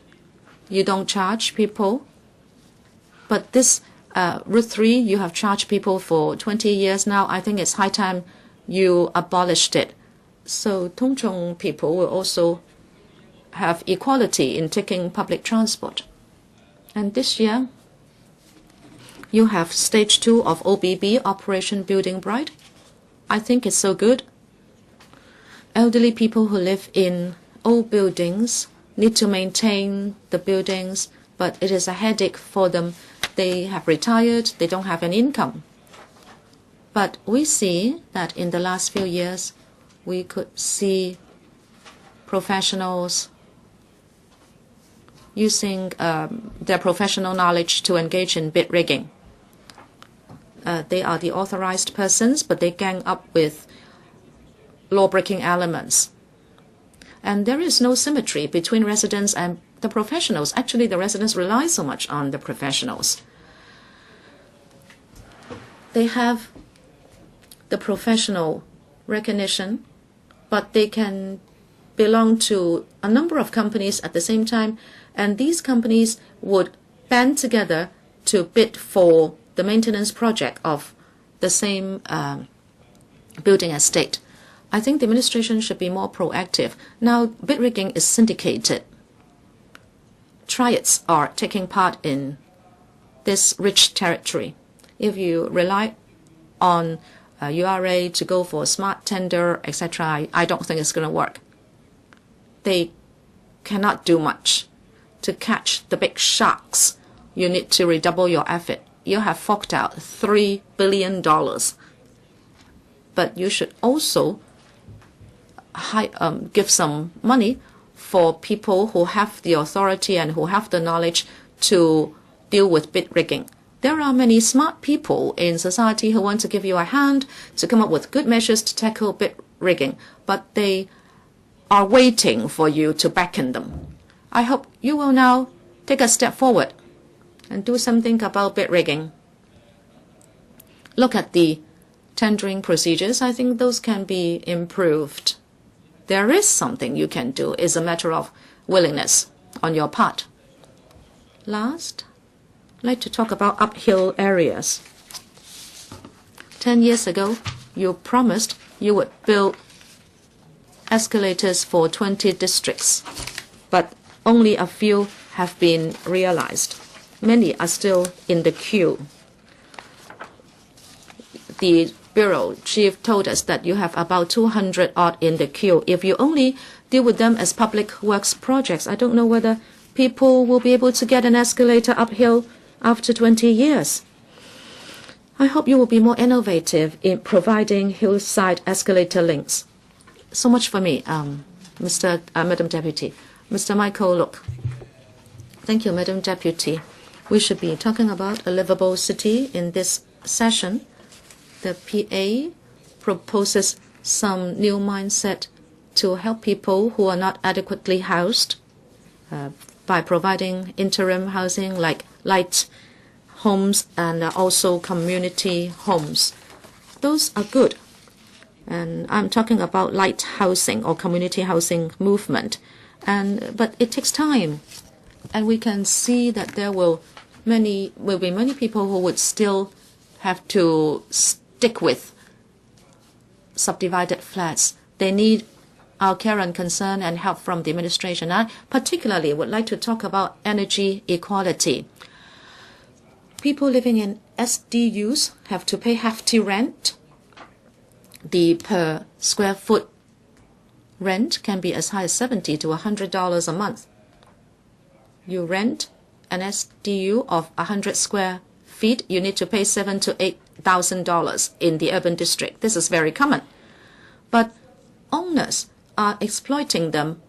you don't charge people. But this Route 3, you have charged people for 20 years now. I think it's high time you abolished it. So Tung Chung people will also have equality in taking public transport. And this year, you have stage 2 of OBB, Operation Building Bright. I think it's so good. Elderly people who live in old buildings need to maintain the buildings, but it is a headache for them. They have retired, they don't have an income. But we see that in the last few years, we could see professionals using their professional knowledge to engage in bid rigging. They are the authorized persons, but they gang up with law-breaking elements. And there is no symmetry between residents and the professionals. Actually, the residents rely so much on the professionals. They have the professional recognition, but they can belong to a number of companies at the same time, and these companies would band together to bid for the maintenance project of the same building estate. I think the administration should be more proactive. Now, bid rigging is syndicated. Triads are taking part in this rich territory. If you rely on URA to go for smart tender, etc., I don't think it's going to work. They cannot do much. To catch the big sharks, you need to redouble your effort. You have forked out $3 billion. But you should also give some money for people who have the authority and who have the knowledge to deal with bid rigging. There are many smart people in society who want to give you a hand to come up with good measures to tackle bid rigging, but they are waiting for you to beckon them. I hope you will now take a step forward and do something about bid rigging. Look at the tendering procedures. I think those can be improved. There is something you can do. It's a matter of willingness on your part. Last, I'd like to talk about uphill areas. 10 years ago, you promised you would build escalators for 20 districts, but only a few have been realized. Many are still in the queue. The bureau chief told us that you have about 200 odd in the queue. If you only deal with them as public works projects, I don't know whether people will be able to get an escalator uphill after 20 years. I hope you will be more innovative in providing hillside escalator links. So much for me, Madam Deputy. Mr. Michael, look. Thank you, Madam Deputy. We should be talking about a livable city in this session. The PA proposes some new mindset to help people who are not adequately housed by providing interim housing like light homes and also community homes. Those are good. And I'm talking about light housing or community housing movement. But it takes time. And we can see that there will be many people who would still have to stick with subdivided flats. They need our care and concern and help from the administration. I particularly would like to talk about energy equality. People living in SDUs have to pay hefty rent. The per square foot rent can be as high as $70 to $100 a month. You rent an SDU of 100 square feet, you need to pay $7,000 to $8,000 in the urban district. This is very common. But owners are exploiting them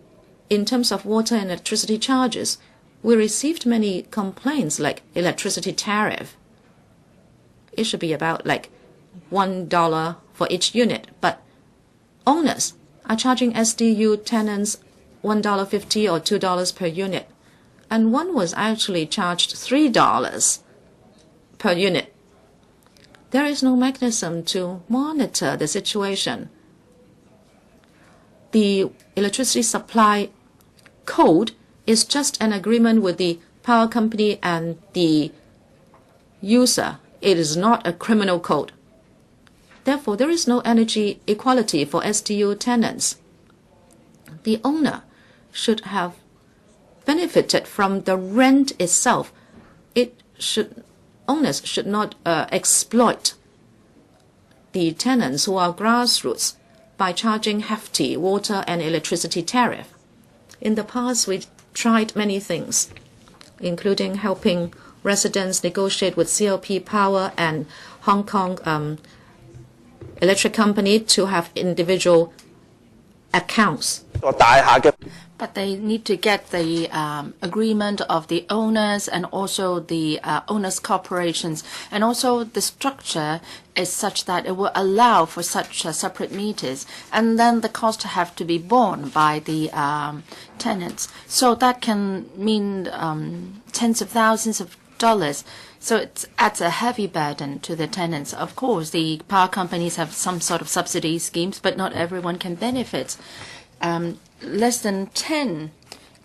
in terms of water and electricity charges. We received many complaints like electricity tariff. It should be about like $1 for each unit, but owners are charging SDU tenants $1.50 or $2 per unit. And one was actually charged $3 per unit. There is no mechanism to monitor the situation. The electricity supply code is just an agreement with the power company and the user. It is not a criminal code. Therefore, there is no energy equality for SDU tenants. The owner should have benefited from the rent itself. Owners should not exploit the tenants who are grassroots by charging hefty water and electricity tariff. In the past, we tried many things, including helping residents negotiate with CLP Power and Hong Kong Electric Company to have individual accounts. But they need to get the agreement of the owners and also the owners' corporations. And also the structure is such that it will allow for such separate meters. And then the costs have to be borne by the tenants. So that can mean tens of thousands of dollars. So it adds a heavy burden to the tenants. Of course, the power companies have some sort of subsidy schemes, but not everyone can benefit. Less than 10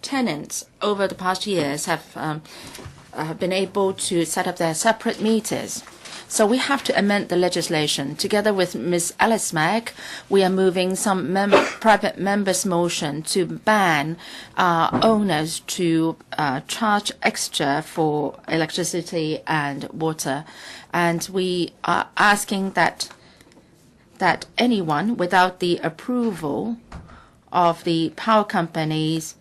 tenants over the past years have been able to set up their separate meters. So we have to amend the legislation. Together with Ms. Alice Mack, we are moving some private members' motion to ban owners to charge extra for electricity and water. And we are asking that anyone without the approval of the power companies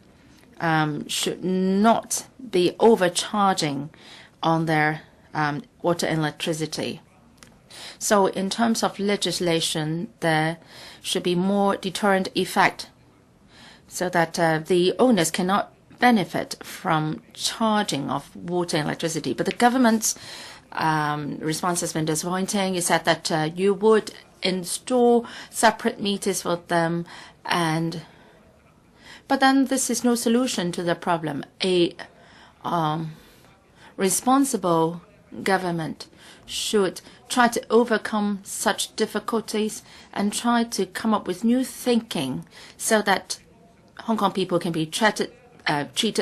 should not be overcharging on their water and electricity. So in terms of legislation, there should be more deterrent effect so that the owners cannot benefit from charging of water and electricity. But the government's response has been disappointing. It said that you would install separate meters for them, but then this is no solution to the problem. A responsible government should try to overcome such difficulties and try to come up with new thinking so that Hong Kong people can be treated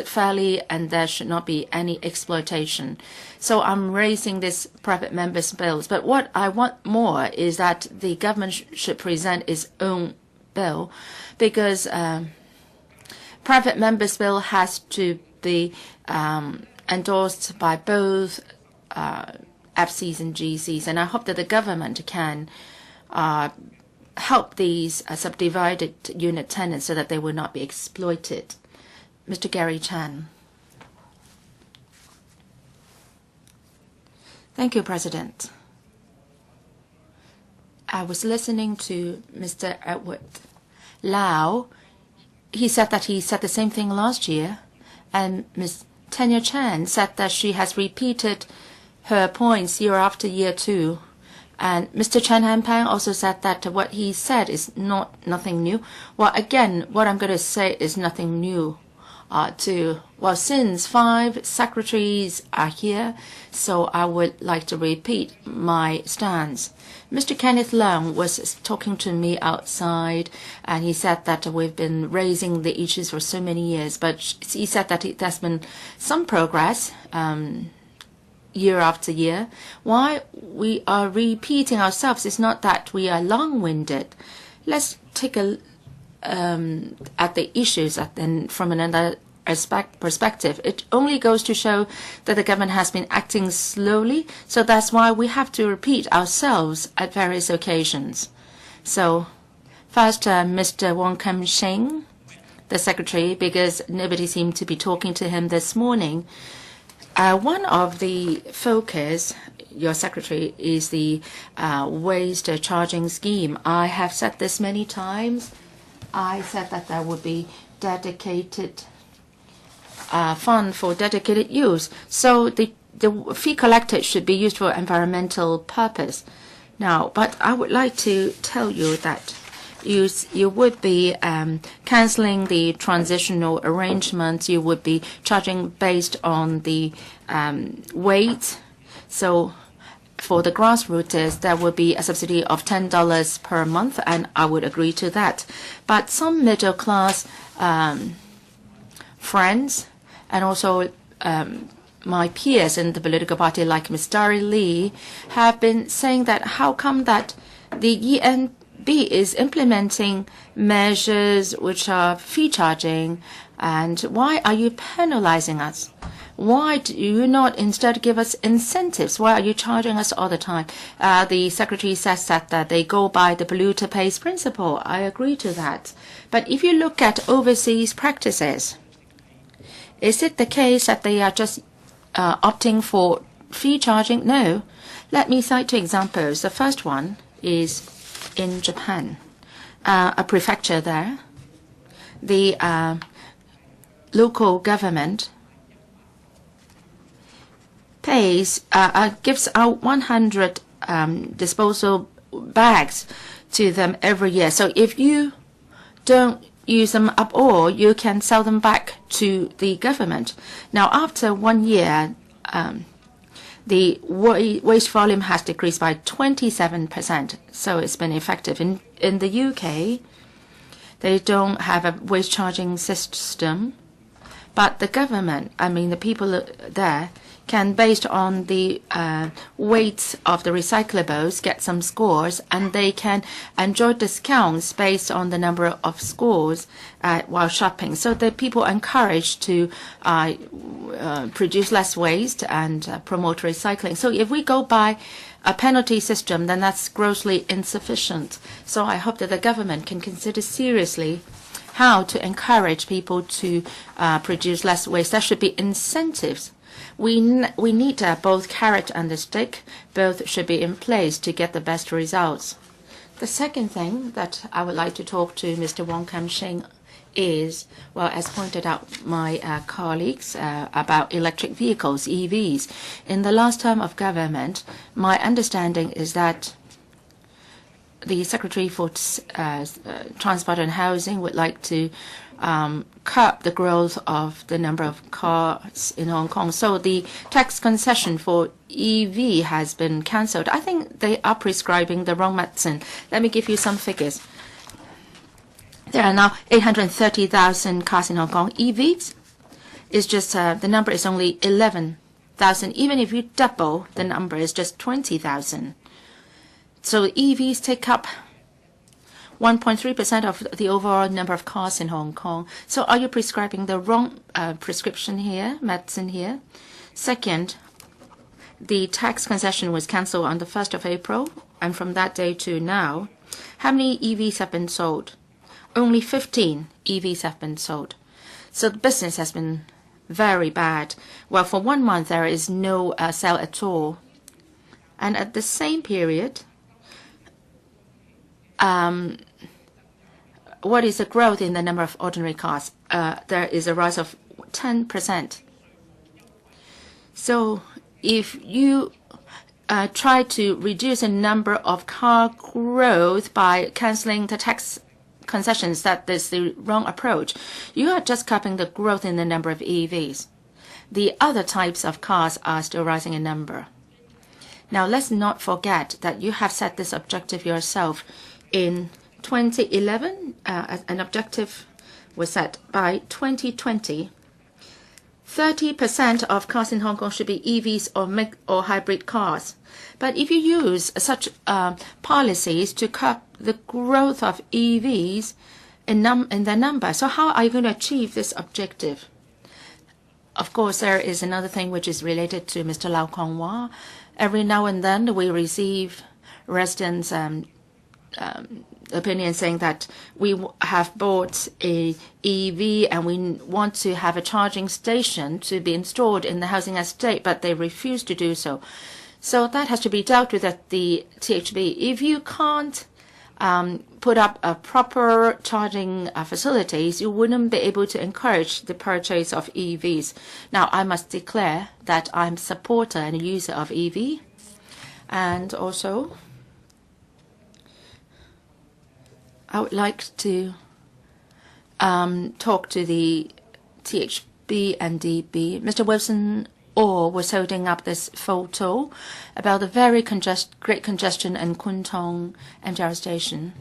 fairly and there should not be any exploitation. So I'm raising this private members' bills. But what I want more is that the government should present its own bill, because private members' bill has to be endorsed by both FCs and GCs, and I hope that the government can help these subdivided unit tenants so that they will not be exploited. Mr. Gary Chan. Thank you, President. I was listening to Mr. Edward Lau. He said that he said the same thing last year, and Ms. Tanya Chan said that she has repeated her points year after year too. And Mr. Chen Hanpang also said that what he said is nothing new. Well, again, what I'm going to say is nothing new. Well, since 5 secretaries are here, so I would like to repeat my stance. Mr. Kenneth Leung was talking to me outside, and he said that we've been raising the issues for so many years, but he said that there's been some progress year after year. Why we are repeating ourselves is not that we are long-winded. Let's take a at the issues from another perspective. It only goes to show that the government has been acting slowly, so that's why we have to repeat ourselves at various occasions. So first, Mr. Wong Kam Shing, the secretary, because nobody seemed to be talking to him this morning. One of the focus, your secretary, is the waste charging scheme. I have said this many times. I said that there would be dedicated fund for dedicated use. So the fee collected should be used for environmental purpose. Now, but I would like to tell you that you would be cancelling the transitional arrangements. You would be charging based on the weight. So for the grassrooters, there will be a subsidy of $10 per month, and I would agree to that. But some middle-class friends and also my peers in the political party, like Ms. Starry Lee, have been saying that how come that the ENB is implementing measures which are fee charging, and why are you penalizing us? Why do you not instead give us incentives? Why are you charging us all the time? The secretary says that they go by the polluter pays principle. I agree to that. But if you look at overseas practices, is it the case that they are just opting for fee charging? No. Let me cite 2 examples. The first one is in Japan, a prefecture there. The local government gives out 100 disposal bags to them every year. So if you don't use them up all, you can sell them back to the government. Now, after 1 year, the waste volume has decreased by 27%. So it's been effective. In the UK, they don't have a waste charging system, but the government, the people there, can, based on the weight of the recyclables, get some scores, and they can enjoy discounts based on the number of scores while shopping. So the people are encouraged to produce less waste and promote recycling. So if we go by a penalty system, then that's grossly insufficient. So I hope that the government can consider seriously how to encourage people to produce less waste. There should be incentives. We need both carrot and the stick. Both should be in place to get the best results. The second thing that I would like to talk to Mr. Wong Kam-shing is, well, as pointed out my colleagues, about electric vehicles, EVs. In the last term of government, my understanding is that the Secretary for Transport and Housing would like to curb the growth of the number of cars in Hong Kong. So the tax concession for EV has been cancelled. I think they are prescribing the wrong medicine. Let me give you some figures. There are now 830,000 cars in Hong Kong. EVs is just, the number is only 11,000. Even if you double, the number is just 20,000. So EVs take up 1.3% of the overall number of cars in Hong Kong. So are you prescribing the wrong prescription here, medicine here? Second, the tax concession was cancelled on the 1st of April, and from that day to now, how many EVs have been sold? Only 15 EVs have been sold. So the business has been very bad. Well, for 1 month, there is no sale at all. And at the same period, what is the growth in the number of ordinary cars? There is a rise of 10%. So if you try to reduce the number of car growth by cancelling the tax concessions, that is the wrong approach. You are just capping the growth in the number of EVs. The other types of cars are still rising in number. Now, let's not forget that you have set this objective yourself. In 2011, an objective was set by 2020. 30% of cars in Hong Kong should be EVs or hybrid cars. But if you use such policies to curb the growth of EVs in their number, so how are you going to achieve this objective? Of course, there is another thing which is related to Mr. Lau Kong-wah. Every now and then we receive residents' opinion saying that we have bought a EV and we want to have a charging station to be installed in the housing estate, but they refuse to do so. So that has to be dealt with at the THB. If you can't put up a proper charging facilities, you wouldn't be able to encourage the purchase of EVs. Now, I must declare that I'm a supporter and a user of EV, and also I would like to talk to the THB and DB. Mr. Wilson was holding up this photo about the very great congestion in Kwun Tong MTR station.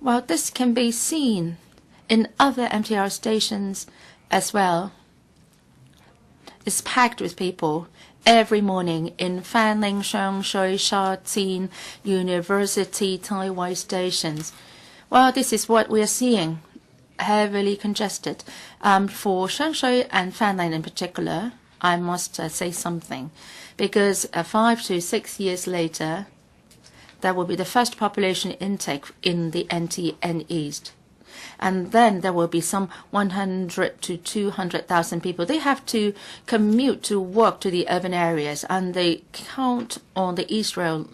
Well, this can be seen in other MTR stations as well. It's packed with people every morning in Fanling, Sheung-shui, Sha Tin, University, Tai Wai stations. Well, this is what we are seeing, heavily congested. For Sheung-shui and Fanling in particular, I must say something, because 5 to 6 years later, that will be the first population intake in the NTN East. And then there will be some 100 to 200,000 people. They have to commute to work to the urban areas, and they count on the East Rail,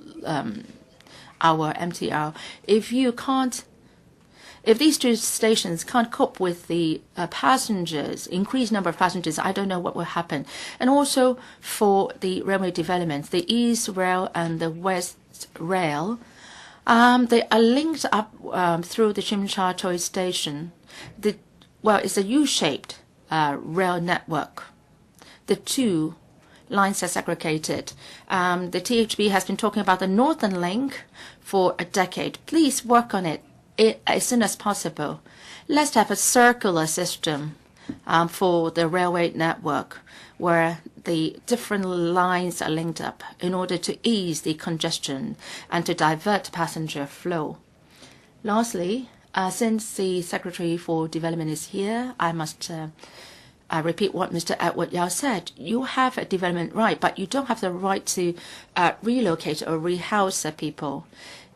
our MTR. If these two stations can't cope with the increased number of passengers, I don't know what will happen. And also for the railway developments, the East Rail and the West Rail, they are linked up through the Tsim Sha Tsui station. It's a U-shaped rail network. The two lines are segregated. The THB has been talking about the Northern Link for a decade. Please work on it as soon as possible. Let's have a circular system for the railway network, where the different lines are linked up in order to ease the congestion and to divert passenger flow. Lastly, since the Secretary for Development is here, I must repeat what Mr. Edward Yao said. You have a development right, but you don't have the right to relocate or rehouse people.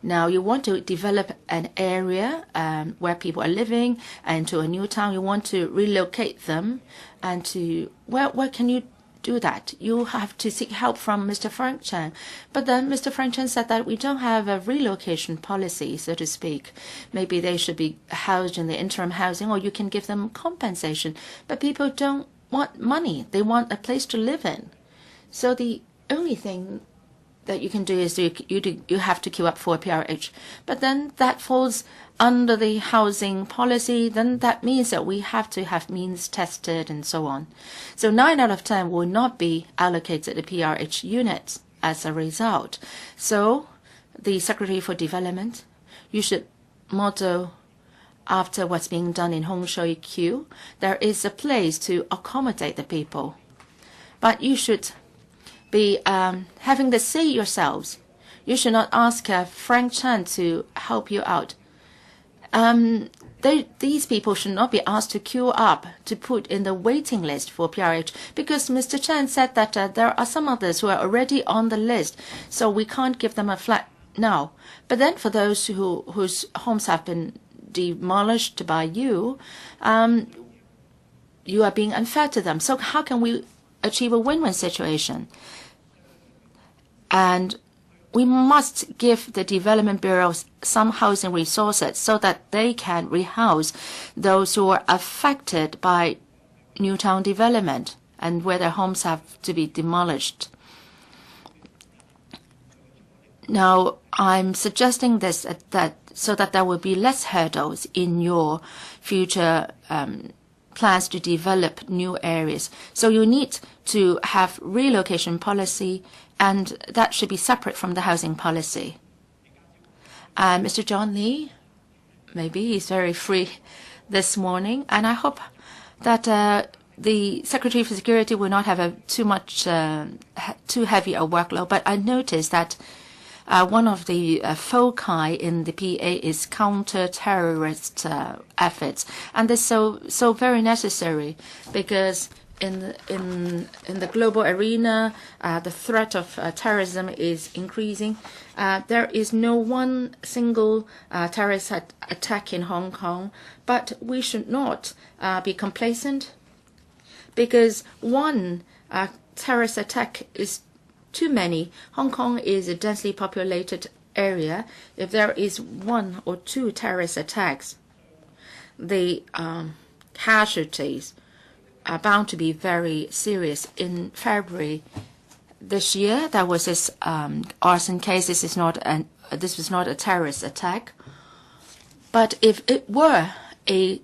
Now, you want to develop an area where people are living and to a new town. You want to relocate them and to where can you do that? You have to seek help from Mr. Frank Chang. But then Mr. Frank Chang said that we don't have a relocation policy, so to speak. Maybe they should be housed in the interim housing, or you can give them compensation. But people don't want money. They want a place to live in. So the only thing that you can do is you have to queue up for a PRH. But then that falls under the housing policy. Then that means that we have to have means tested and so on. So 9 out of 10 will not be allocated to PRH units as a result. So the Secretary for Development, you should model after what's being done in Hon WU. There is a place to accommodate the people. But you should be having the say yourselves. You should not ask Frank Chan to help you out. These people should not be asked to queue up to put in the waiting list for PRH, because Mr. Chan said that there are some others who are already on the list, so we can't give them a flat now. But then for those whose homes have been demolished by you, you are being unfair to them. So how can we achieve a win-win situation? And we must give the development bureaus some housing resources so that they can rehouse those who are affected by new town development and where their homes have to be demolished. Now, I'm suggesting this so that there will be less hurdles in your future plans to develop new areas. So you need to have relocation policy, and that should be separate from the housing policy. Mr. John Lee, maybe he's very free this morning, and I hope that the Secretary for Security will not have too heavy a workload. But I noticed that one of the foci in the PA is counter-terrorist efforts, and this is so very necessary, because in the global arena, the threat of terrorism is increasing. There is no one single terrorist attack in Hong Kong, but we should not be complacent, because one terrorist attack is too many. Hong Kong is a densely populated area. If there is 1 or 2 terrorist attacks, the casualties are bound to be very serious. In February this year, there was this arson case. This was not a terrorist attack, but if it were a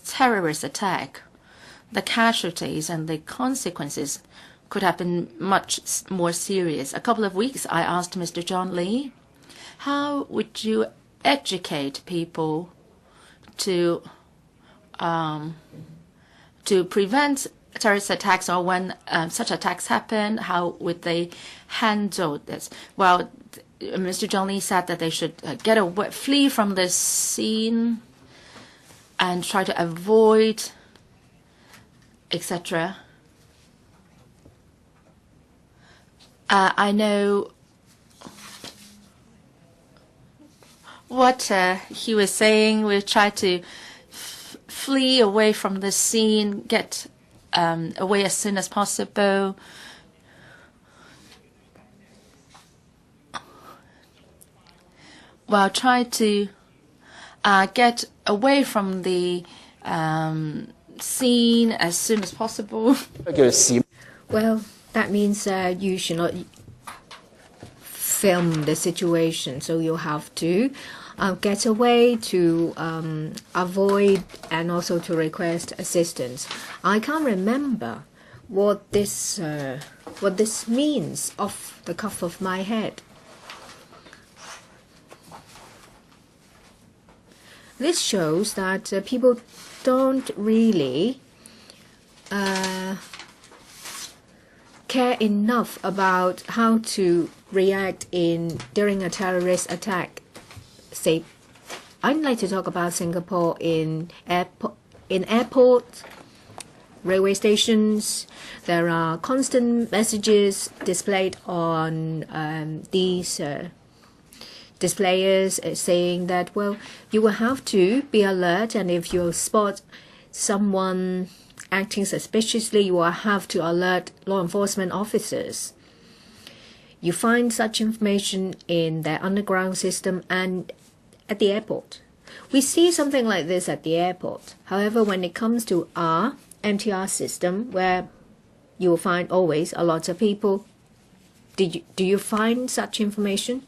terrorist attack, the casualties and the consequences could have been much more serious. A couple of weeks, I asked Mr. John Lee, how would you educate people to prevent terrorist attacks, or when such attacks happen, how would they handle this? Well, Mr. John Lee said that they should flee from the scene and try to avoid, etc. I know what he was saying. We try to flee away from the scene, get away as soon as possible. Well, try to get away from the scene as soon as possible. Well, that means you should not film the situation, so you'll have to get away, to avoid, and also to request assistance. I can't remember what this means off the cuff of my head. This shows that people don't really care enough about how to react during a terrorist attack. Say, I'd like to talk about Singapore in airports, railway stations. There are constant messages displayed on these displayers saying that, well, you will have to be alert, and if you spot someone acting suspiciously, you will have to alert law enforcement officers. You find such information in their underground system and at the airport. We see something like this at the airport. However, when it comes to our MTR system, where you will find always a lot of people, do you find such information?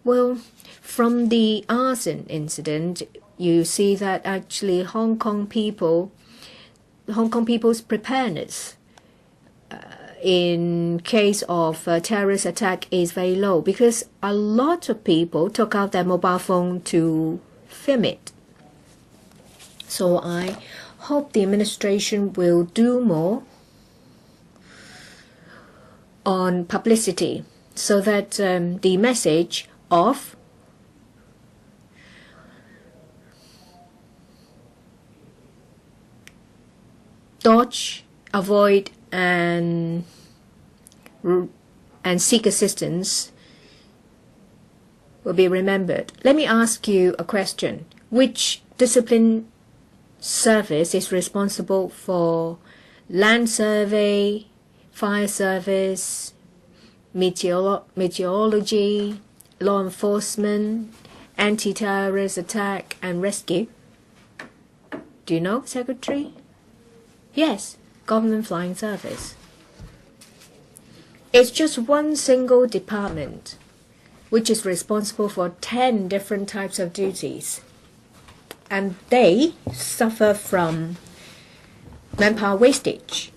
Well, from the arson incident, you see that actually Hong Kong people's preparedness in case of a terrorist attack is very low, because a lot of people took out their mobile phone to film it. So I hope the administration will do more on publicity so that the message of dodge, avoid, and seek assistance will be remembered. Let me ask you a question. Which discipline service is responsible for land survey, fire service, meteorology, law enforcement, anti-terrorist attack, and rescue? Do you know, Secretary? Yes, Government Flying Service. It's just one single department which is responsible for 10 different types of duties. And they suffer from manpower wastage.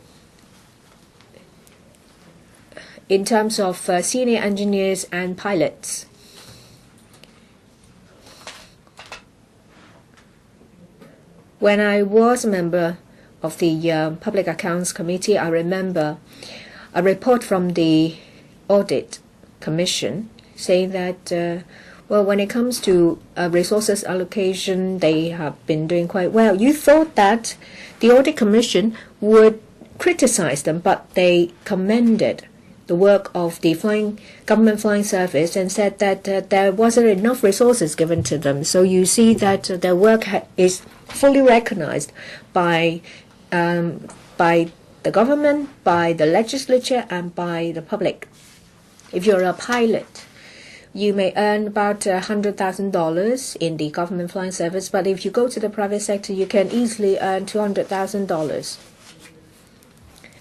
In terms of senior engineers and pilots. When I was a member of the Public Accounts Committee, I remember a report from the Audit Commission saying that, well, when it comes to resources allocation, they have been doing quite well. You thought that the Audit Commission would criticize them, but they commended the work of the government flying service and said that there wasn't enough resources given to them. So you see that their work is fully recognized by the government, by the legislature, and by the public. If you're a pilot, you may earn about $100,000 in the government flying service, but if you go to the private sector, you can easily earn $200,000.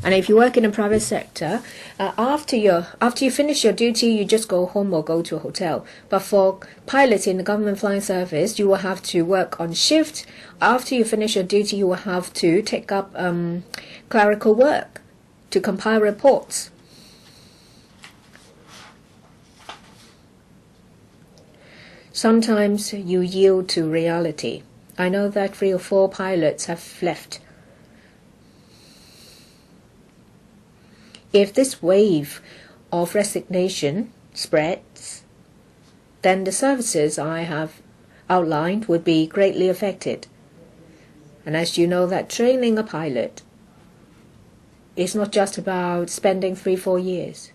And if you work in the private sector, after you finish your duty, you just go home or go to a hotel. But for pilots in the government flying service, you will have to work on shift. After you finish your duty, you will have to take up clerical work to compile reports. Sometimes you yield to reality. I know that 3 or 4 pilots have left. If this wave of resignation spreads, then the services I have outlined would be greatly affected. And as you know, that training a pilot is not just about spending 3-4 years.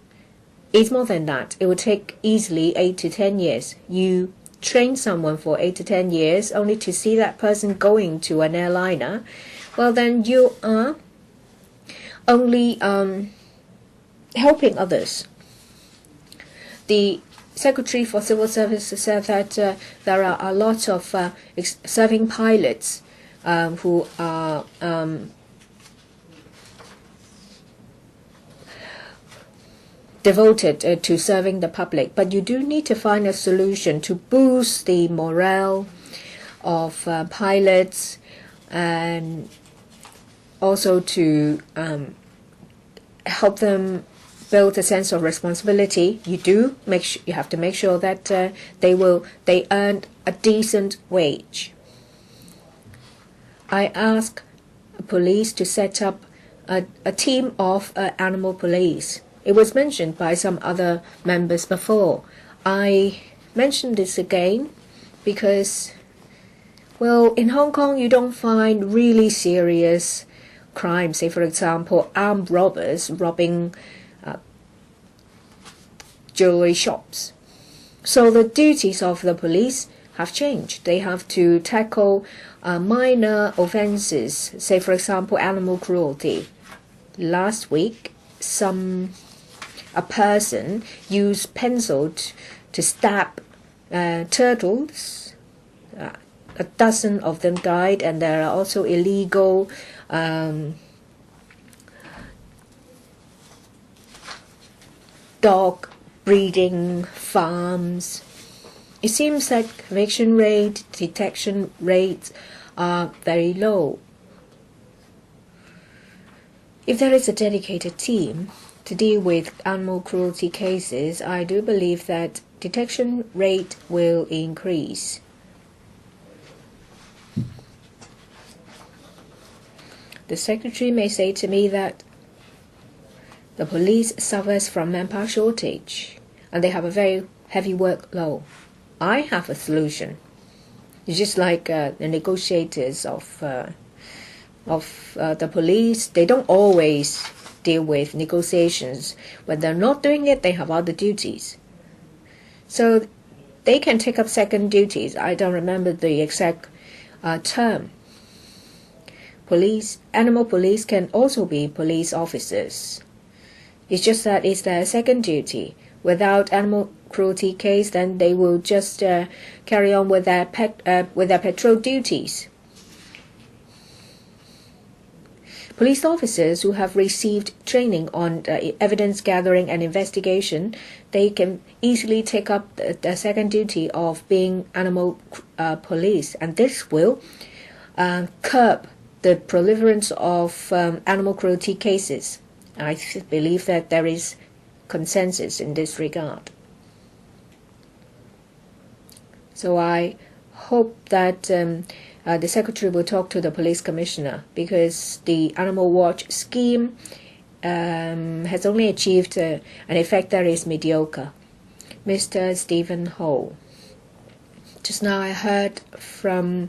It's more than that. It would take easily 8 to 10 years. You train someone for 8 to 10 years only to see that person going to an airliner. Well, then you are only helping others. The Secretary for Civil Service said that there are a lot of serving pilots who are devoted to serving the public. But you do need to find a solution to boost the morale of pilots and also to help them build a sense of responsibility. You have to make sure that they earn a decent wage. I ask police to set up a team of animal police. It was mentioned by some other members before. I mention this again because, well, in Hong Kong you don't find really serious crimes, say for example armed robbers robbing jewelry shops. So the duties of the police have changed. They have to tackle minor offenses, say for example animal cruelty. Last week a person used pencil to stab turtles. A dozen of them died, and there are also illegal dog breeding farms. It seems that conviction rate, detection rates are very low. If there is a dedicated team to deal with animal cruelty cases, I do believe that detection rate will increase. The secretary may say to me that the police suffers from manpower shortage and they have a very heavy workload. I have a solution. It's just like the negotiators of the police. They don't always deal with negotiations. When they're not doing it, they have other duties. So they can take up second duties. I don't remember the exact term. Animal police can also be police officers. It's just that it's their second duty. Without animal cruelty case, then they will just carry on with their patrol duties. Police officers who have received training on evidence gathering and investigation, they can easily take up the second duty of being animal police, and this will curb the proliferance of animal cruelty cases. I believe that there is consensus in this regard. So I hope that the Secretary will talk to the Police Commissioner, because the Animal Watch scheme has only achieved an effect that is mediocre. Mr. Stephen Ho. Just now I heard from